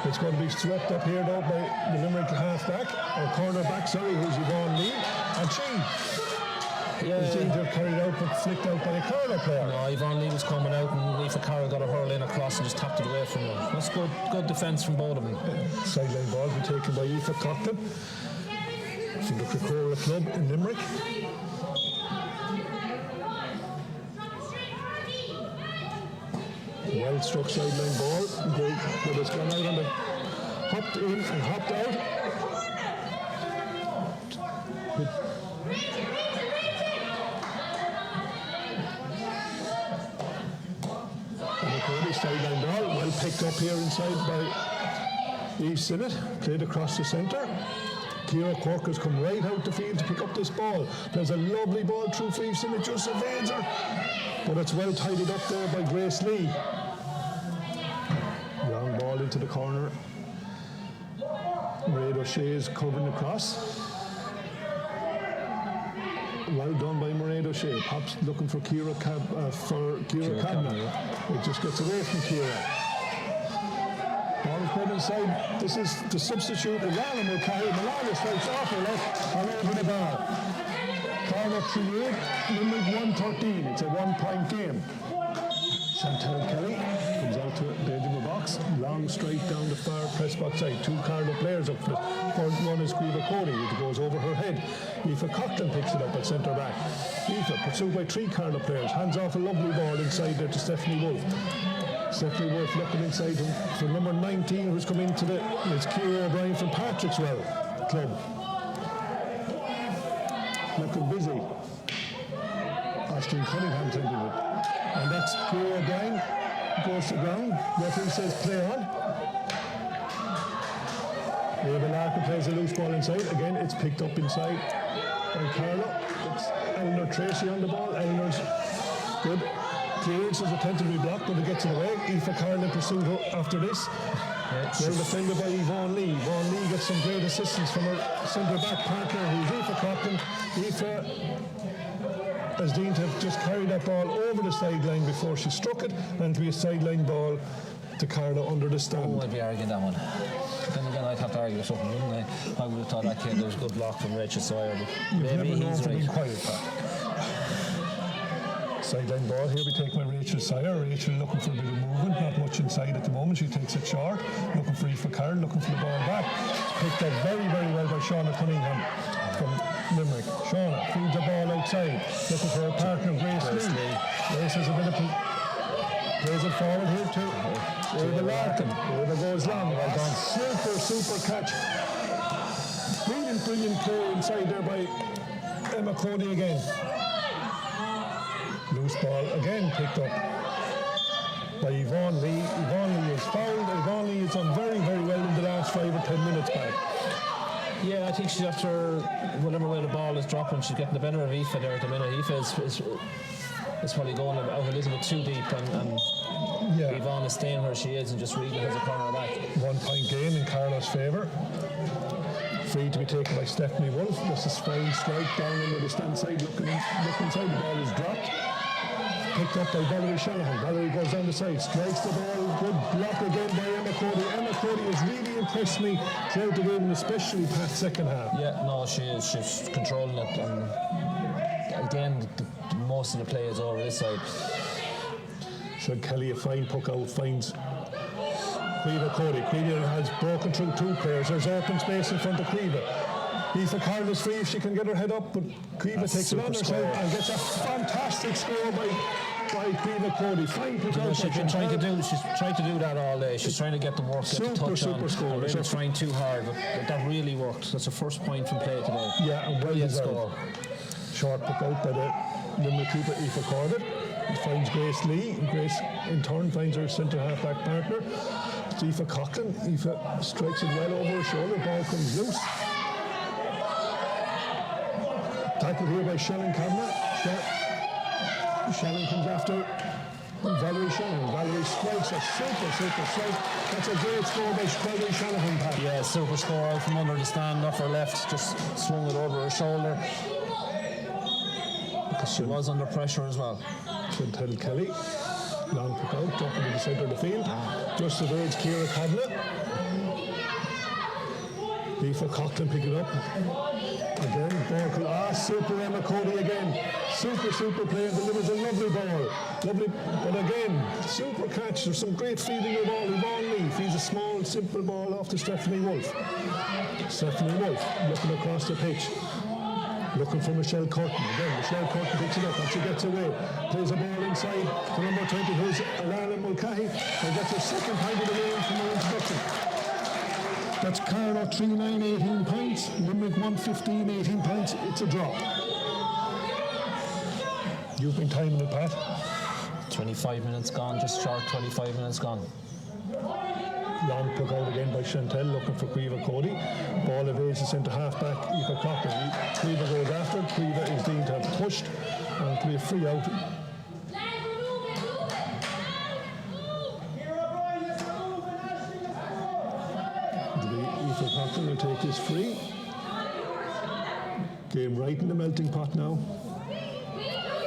It's going to be swept up here though by the Limerick half-back, or corner-back, sorry, who's Yvonne Lee. And she was deemed to have carried out but flicked out by a Carlow player. No, Yvonne Lee was coming out and Aoife Carroll got a hurl in across and just tapped it away from her. That's good defence from both of them. Sideline ball be taken by Aoife Coughlin from the Cricora Club in Limerick. Well struck sideline ball, good, but it's gone out on the hopped in and hopped out. And the sideline ball, well picked up here inside by Eve Sinnott, played across the centre. Ciara Cork has come right out the field to pick up this ball. There's a lovely ball through for Eve Sinnott, just evades her. But it's well tidied up there by Grace Lee. Long ball into the corner. Mairead O'Shea is covering across. Well done by Mairead O'Shea. Pops looking for Ciara Cadman. It just gets away from Ciara. Ball is played inside. This is the substitute. Ilan will carry. Milan strikes off her left and over the bar. Carlow 3-8, Limerick 1-13. It's a 1-point game. Chantal Kelly comes out to the edge of the box. Long straight down the far press box side. Two Carlow players up for it. First one is Caoimhe Cody. It goes over her head. Aoife Coughlin picks it up at centre back. Aoife pursued by three Carlow players. Hands off a lovely ball inside there to Stephanie Wolf. Stephanie Wolf looking inside for number 19 who's come into it's Ciara O'Brien from Patrickswell Club. Looking busy. Ashton Cunningham's into it. And that's Ciara O'Brien. Goes to ground. Referee says play on. Ava Larkin plays a loose ball inside. Again, it's picked up inside by Carlow. It's Eleanor Tracy on the ball. Eleanor's good. Clearance is attempted to be blocked, but it gets it away. Aoife Carroll in pursuit after this. Well defended by Yvonne Lee. Yvonne Lee gets some great assistance from her centre-back partner, who's Aoife Coughlin. Aoife has deemed to have just carried that ball over the sideline before she struck it, and to be a sideline ball to Carlow under the stand. Oh, I'd be arguing that one. Then again, I'd have to argue something, wouldn't I? I would have thought that kid, there was a good block from Rachel Sawyer, but maybe he's right. Quiet, sideline ball here be taken by Rachel Sawyer. Rachel looking for a bit of movement, not much inside at the moment. She takes it short, looking for Aoife Carroll, looking for the ball back. Picked up very well by Shauna Cunningham from Limerick. Shauna feeds the ball outside, looking for her partner Grace Lee. Grace has a bit of plays it forward here to Ava Larkin. Ava goes long. Well done. Super catch. Brilliant play inside there by Emma Cody again. Loose ball again picked up by Yvonne Lee. Yvonne Lee is fouled. Yvonne Lee has done very well in the last 5 or 10 minutes back. Yeah, I think she's after whatever way the ball is dropping, she's getting the better of Aoife there at the minute. Aoife is probably going out a little bit too deep and Yeah. Yvonne is staying where she is and just reading as a corner back. 1 point game in Carlow's favour. Free to be taken by Stephanie Wolf. Just a fine strike down under the stand side, looking inside. The ball is dropped. Picked up by Valerie Shanahan. Valerie goes down the side, strikes the ball. Good block again by Emma Cody. Emma Cody has really impressed me throughout the game, and especially Pat's second half. Yeah, no, she is. She's controlling it. And again, most of the play is over this side. Showed Kelly a fine puck out, finds Quiva Cody. Quiva has broken through 2 players. There's open space in front of Quiva. Aoife Carlo's free if she can get her head up, but Quiva takes it on herself and gets a fantastic score by Quiva Cody. Fine puck out. She's trying to do that all day. She's trying to get the work, get the touch on. Score. Really trying too hard, but that really worked. That's her first point from play today. Yeah, and brilliant score. Short puck out by the Limerick keeper, Aoife Corbett. Finds Grace Lee. Grace in turn finds her centre half back partner. It's Aoife Coughlin. Aoife strikes it well over her shoulder. Ball comes loose. Tackled here by Shannon Kavanagh. Shannon comes after Valerie Shanahan. Valerie strikes a super strike. That's a great score by Valerie Shanahan. Yeah, super score out from under the stand off her left. Just swung it over her shoulder. Because she was under pressure as well. Chantel Kelly. Long puck out, dropping to the centre of the field. Just evades Ciara Kavanagh. Aoife Coughlin pick it up. Again, ball. Super Emma Cody again. Super play and delivers a lovely ball. Lovely, but again, super catch. There's some great feeding of ball. Yvonne Lee feeds a small, simple ball off to Stephanie Wolf. Stephanie Wolf looking across the pitch. Looking for Michelle Curtin. Again, Michelle Curtin picks it up and she gets away. Plays a ball inside to number 20, who's Alana Mulcahy, and gets her second point of the game from her introduction. That's Carlow 3-9, 18 points. Limerick 1-15, 18 points. It's a drop. You've been timing it, Pat. 25 minutes gone, just short 25 minutes gone. Long puck out again by Chantel, looking for Quiva Cody. Ball evades the centre half back, Aoife Coughlin. Quiva goes after. Quiva is deemed to have pushed, and it'll be a free out. Aoife Coughlin will take this free. Game right in the melting pot now.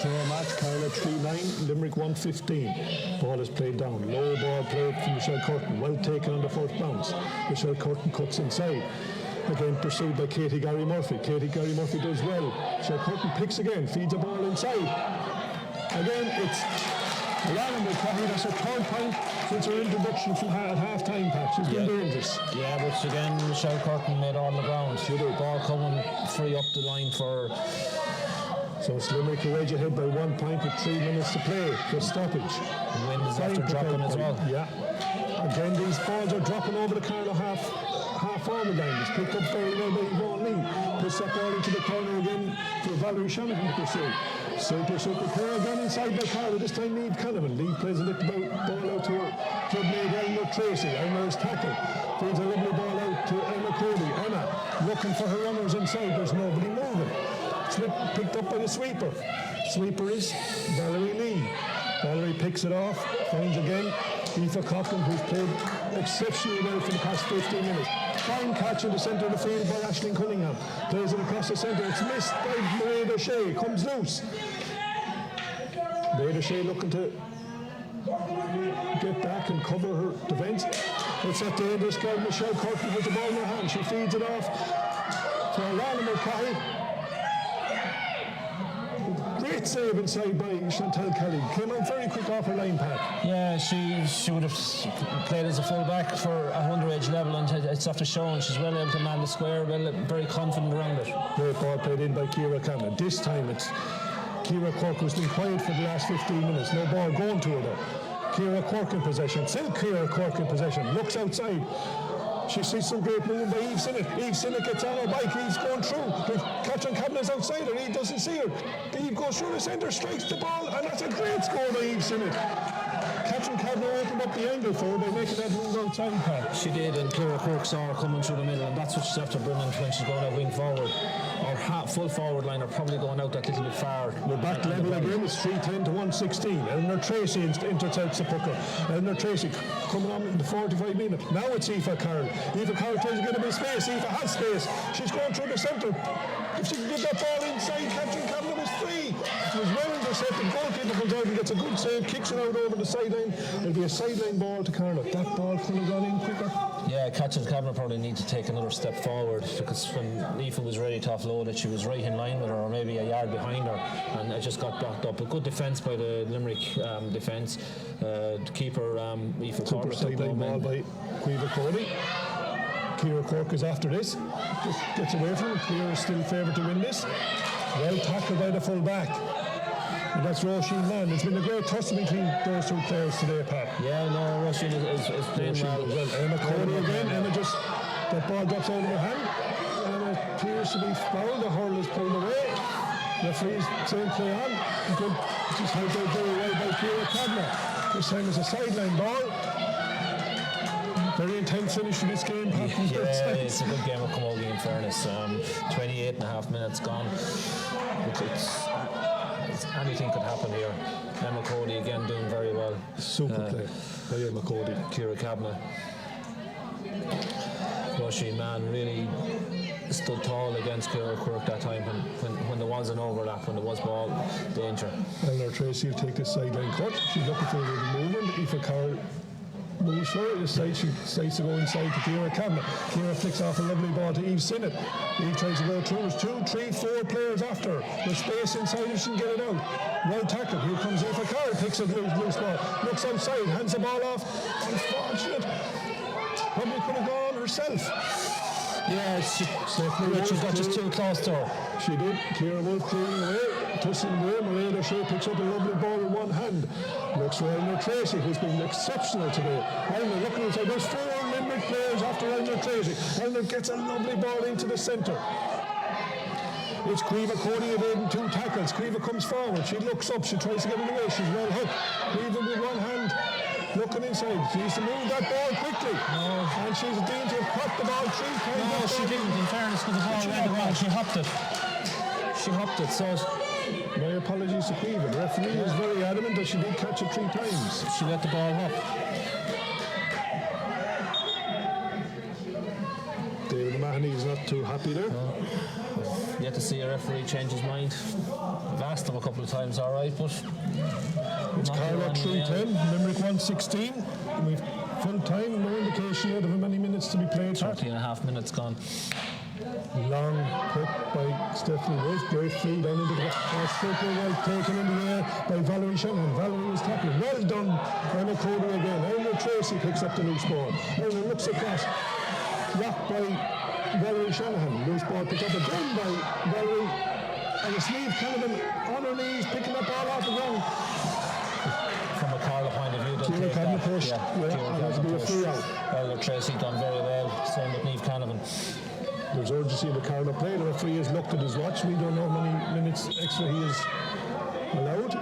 Draw match, Carlow 3-9, Limerick 1-15. Ball is played down. Low ball played from Michelle Curtin. Well taken on the first bounce. Michelle Curtin cuts inside. Again pursued by Katie Gary Murphy. Katie Gary Murphy does well. Michelle Curtin picks again, feeds a ball inside. Again, it's Alana Mulcahy. That's her 3rd point since her introduction from at half-time, Pat. She's been dangerous. Yeah, but again, Michelle Curtin made all the ground. Ball coming free up the line for her. So it's Limerick who edge ahead by 1 point with 3 minutes to play for stoppage. The wind is after dropping as well. Yeah. Again, these balls are dropping over the Carlow half forward line. It's picked up very well by Yvonne Lee. Puts that ball into the corner again for Valerie Shanahan to pursue. Super play again inside by Carlow. This time Niamh Canavan. Lee plays a little ball out to her club mate Elmer Tracy. Elmer is tackled. Feeds a lovely ball out to Emma Cody. Emma looking for her runners inside. There's nobody moving. Picked up by the sweeper. Sweeper is Valerie Lee. Valerie picks it off, finds again Aoife Coughlin, who's played exceptionally well for the past 15 minutes. Fine catch in the centre of the field by Aisling Cunningham. Plays it across the centre. It's missed by Mairead O'Shea. Comes loose. Mairead O'Shea looking to get back and cover her defence. It's that dangerous girl. Michelle Curtin has the ball in her hand. She feeds it off to Alana Mulcahy. Great save inside by Chantel Kelly. Came on very quick off her line, Pat. Yeah, she would have played as a full back for at underage level, and it's after showing she's well able to man the square, very confident around it. Great ball played in by Ciara Kavanagh. This time it's Ciara Quirk, who's been quiet for the last 15 minutes. No ball going to her though. Ciara Quirk in possession. Still Ciara Quirk in possession. Looks outside. She sees some great movement by Eve Sinnott. Eve Sinnott gets on her bike. Eve's going through. Catherine Kavanagh's outside her. Eve doesn't see her. Eve goes through the centre, strikes the ball, and that's a great score by Eve Sinnott. Catherine Kavanagh opened up the angle for her by making that move outside her. She did, and Ciara Quirk saw her coming through the middle, and that's what she's after bringing when she's going out wing forward. our full forward line are probably going out that little bit far. We're back level again. It's 310 to 116. Eleanor Tracy intercepts the pucker. Eleanor Tracy coming on in the 45 minutes. Now it's Aoife Carroll. Aoife Carroll tries to get a bit of space. Aoife has space. She's going through the centre. If she can get that ball inside, Catherine Cameron was free. It was well intercepted. Goalkeeper comes out and gets a good save, kicks it out over the sideline. It'll be a sideline ball to Carlow. That ball could have gone in quicker. Yeah, Catherine Cameron probably need to take another step forward, because when Aoife was ready to offload it, she was right in line with her, or maybe a yard behind her, and it just got blocked up. A good defence by the Limerick defence. The keeper, Aoife Cork, sideline ball by Caoimhe Cody. Ciara Cork is after this. Just gets away from it. Ciara is still favoured to win this. Well tackled by the full back. And that's Roisin Mann. It's been a great tussle between those two players today, Pat. Yeah, no, Roisin is playing well. Emma Cody again. Emma just, that ball drops out of her hand. Emma appears to be fouled. The hurl is pulled away. Referee's saying play on. Good. Just helped out very well by Ciara Cadner. This time it's a sideline ball. Very intense finish to this game, Pat. Yeah, it's a good game of Camogie, in fairness. 28 and a half minutes gone. It's anything could happen here. Emma Cody again doing very well. Super play by Emma Cody. Ciara Cadner. Roisin Mann really stood tall against Ciara Cork that time when there was an overlap, when there was ball danger. Eleanor Tracy will take this sideline cut. She's looking for a little movement. Aoife Carroll moves for it. She decides to go inside to Ciara Cadner. Ciara flicks off a lovely ball to Eve Sinnott. Eve tries to go through. There's 2, 3, 4 players after her. There's space inside and she can get it out. Well tackled. Here comes Aoife Carroll. Picks a loose ball. Looks outside. Hands the ball off. Unfortunate. Probably could have gone herself. Yeah, she got just too close to her. She did. Ciara Wolf clearing away, tossing away. Maria O'Shea picks up a lovely ball with one hand. Looks for Eleanor Tracy, who's been exceptional today. Eleanor looking inside. There's 4 Limerick players after Eleanor Tracy. Eleanor gets a lovely ball into the centre. It's Caoimhe Cody evading 2 tackles. Caoimhe comes forward. She looks up. She tries to get it away. She's well hooked. Caoimhe with one hand. Looking inside. She needs to move that ball quickly. No. And she's deemed to have caught the ball 3 times. No, she didn't, in fairness, because the ball went wrong. She hopped it. She hopped it, so... My apologies to Caoimhe. The referee is very adamant that she did catch it 3 times. She let the ball hop. David Mahoney is not too happy there. No. Yet to see a referee change his mind. I've asked him a couple of times, all right, but... It's Carlow 3-10, Limerick 1-16. And we've full time, no indication yet of how many minutes to be played. 30 and a half minutes gone. Long put by Stephanie Wolf. Great feed down into the super well taken in the air by Valerie Shanahan. Valerie was tackling. Well done, Emma Cody again. Eleanor Tracy picks up the loose ball. Eleanor looks across. Rocked by Valerie Shanahan. Loose ball picked up again by Valerie. And Slieve Canavan on her knees, picking up ball off the ground. From a Carlow point of view, they'll Ciara take Cadner that. pushed. Yeah, and that's be a free out. Eleanor Tracy done very well. Same with Niamh Canavan. There's urgency in the Carlow play. The referee has looked at his watch. We don't know how many minutes extra he is allowed.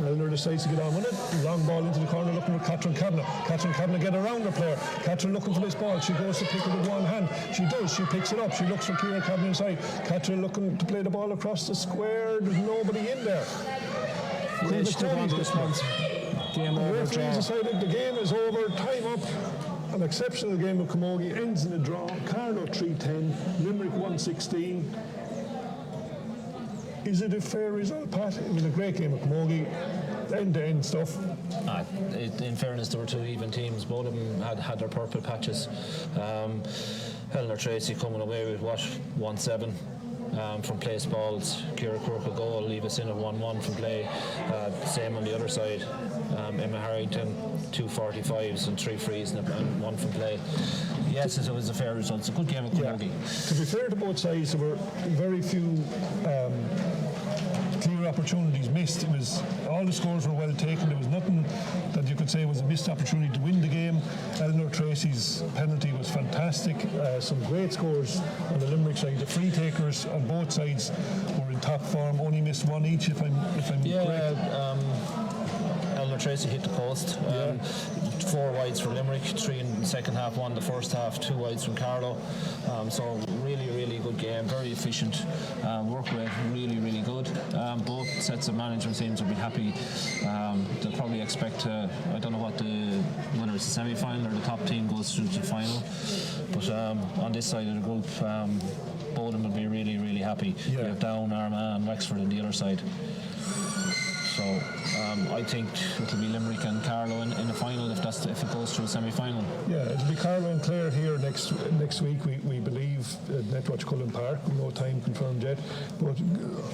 Eleanor decides to get on with it. Long ball into the corner looking for Catherine Cadner. Catherine Cadner get around the player. Catherine looking for this ball. She goes to pick it with one hand. She does. She picks it up. She looks for Ciara Cadner inside. Catherine looking to play the ball across the square. There's nobody in there. Yeah, she took on the response. Game The over, referee draw. decided the game is over. Time up. An exceptional game of Camogie ends in a draw. Carlow 3-10, Limerick 1-16. Is it a fair result, Pat? It was a great game of Camogie, end-to-end stuff. In fairness, there were 2 even teams. Both of them had their purple patches. Eleanor Tracy coming away with what, 1-7. From place balls. Ciara Cork a goal, Eva Sinnott 1-1 from play. Same on the other side. Emma Harrington 2 45s and 3 frees and 1 from play. Yes, it was a fair result. It's a good game of Camogie. To be fair to both sides, there were very few clear opportunities missed. It was all the scores were well taken. There was nothing that you could say was a missed opportunity to win the game. Eleanor Tracy's penalty was fantastic. Some great scores on the Limerick side. The free takers on both sides were in top form. Only missed 1 each, if I'm correct. Eleanor Tracy hit the post. 4 wides for Limerick, 3 in the second half, 1 the first half, 2 wides from Carlow. So really good game. Very efficient. Work rate really good. Both sets of management teams will be happy. They'll probably expect I don't know whether it's the semi-final or the top team goes through to the final, but on this side of the group, Bowden will be really happy. Yeah. We have Down, Armagh and Wexford on the other side. So I think it'll be Limerick and Carlow in the final if it goes through a semi-final. Yeah, it'll be Carlow and Clare here next week. We believe at Netwatch Cullen Park. No time confirmed yet, but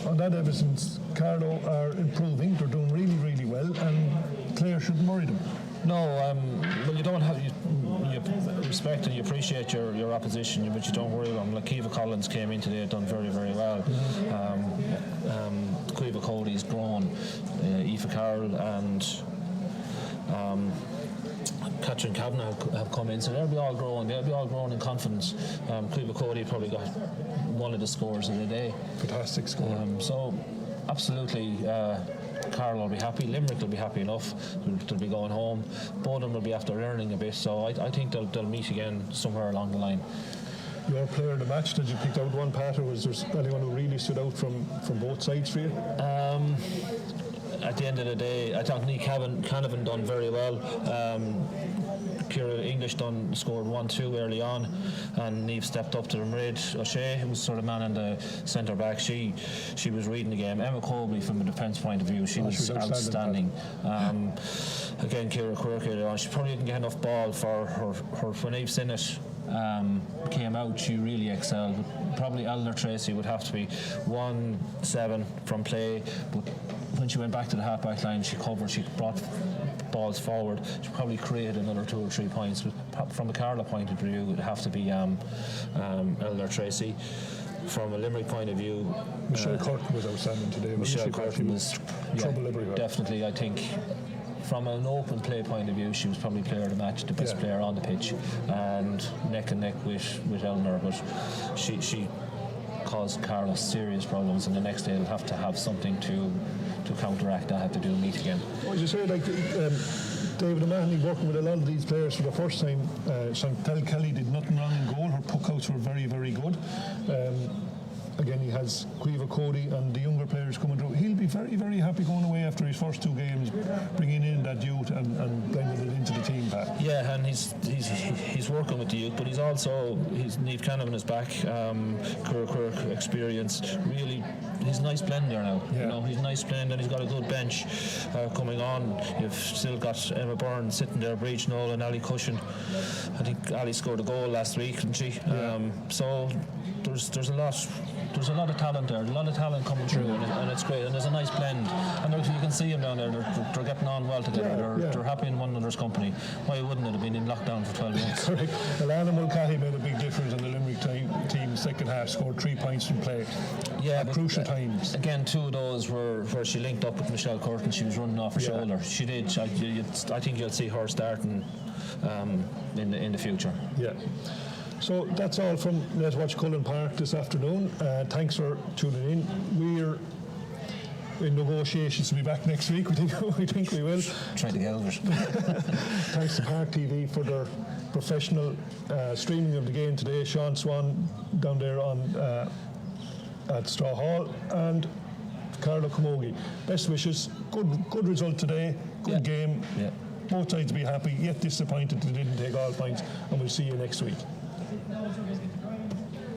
on that evidence, Carlow are improving. They're doing really well, and Clare shouldn't worry them. No, well, you don't have you respect and you appreciate your opposition, but you don't worry about them. Like Kiva Collins came in today, done very well. Quiva Cody's grown. Aoife Carroll and Catherine Kavanagh have come in, so they'll be all growing in confidence. Quiva Cody probably got one of the scores of the day. Fantastic score. So absolutely. Carlow will be happy, Limerick will be happy enough, they'll be going home. Bowden will be after learning a bit, so I think they'll meet again somewhere along the line. Your player of the match, did you pick out one part, or was there anyone who really stood out from both sides for you? At the end of the day, I thought Niamh Canavan done very well. Ciara English scored 1-2 early on, and Niamh stepped up to the Mairead O'Shea, who was sort of man in the centre back. She was reading the game. Emma Colby, from a defence point of view, she was outstanding. Again, Ciara Quirk early on, she probably didn't get enough ball for her when Eve Sinnott came out, she really excelled. Probably Eleanor Tracy would have to be 1-7 from play, but when she went back to the half-back line, she covered, she brought balls forward, she probably created another 2 or 3 points. But from a Carlow point of view, it would have to be Eleanor Tracy. From a Limerick point of view, Michelle Curtin was outstanding today. Michelle Curtin was trouble everywhere. Definitely, I think. From an open play point of view, she was probably player of the match, the best player on the pitch, and neck and neck with Eleanor. But she caused Carlow serious problems, and the next day they'll have to have something to counteract that, have to do a meet again. As you say, like David O'Mahony working with a lot of these players for the first time. Chantal Kelly did nothing wrong in goal. Her puckouts were very good. Again, he has Quiva Cody and the younger players coming through. He'll be very happy going away after his first 2 games, bringing in that youth and blending it into the team, Pat. Yeah, and he's working with the youth, but he's Niamh Canavan is back. Quirk experienced. Really, he's a nice blend there now. Yeah. You know, he's a nice blend, and he's got a good bench coming on. You've still got Emma Byrne sitting there, Breach Noel and Ali Cushion. I think Ali scored a goal last week, didn't she? Yeah. So there's a lot. There's a lot of talent there, a lot of talent coming through, and it's great. And there's a nice blend. And you can see them down there. They're getting on well together. They're happy in one another's company. Why wouldn't it have been in lockdown for 12 months? Correct. Alana Mulcahy made a big difference in the Limerick team. Second half, scored 3 points from play. Yeah, at crucial times. Again, 2 of those were where she linked up with Michelle Curtin. She was running off her shoulder. She did. I think you'll see her starting in the future. Yeah. So that's all from Let's Watch Cullen Park this afternoon. Thanks for tuning in. We're in negotiations to be back next week. We think we will. Try to get over it. Thanks to Park TV for their professional streaming of the game today. Sean Swan down there at Straw Hall, and Carlow Camogie. Best wishes. Good result today. Good game. Yeah. Both sides be happy, yet disappointed they didn't take all points, and we'll see you next week.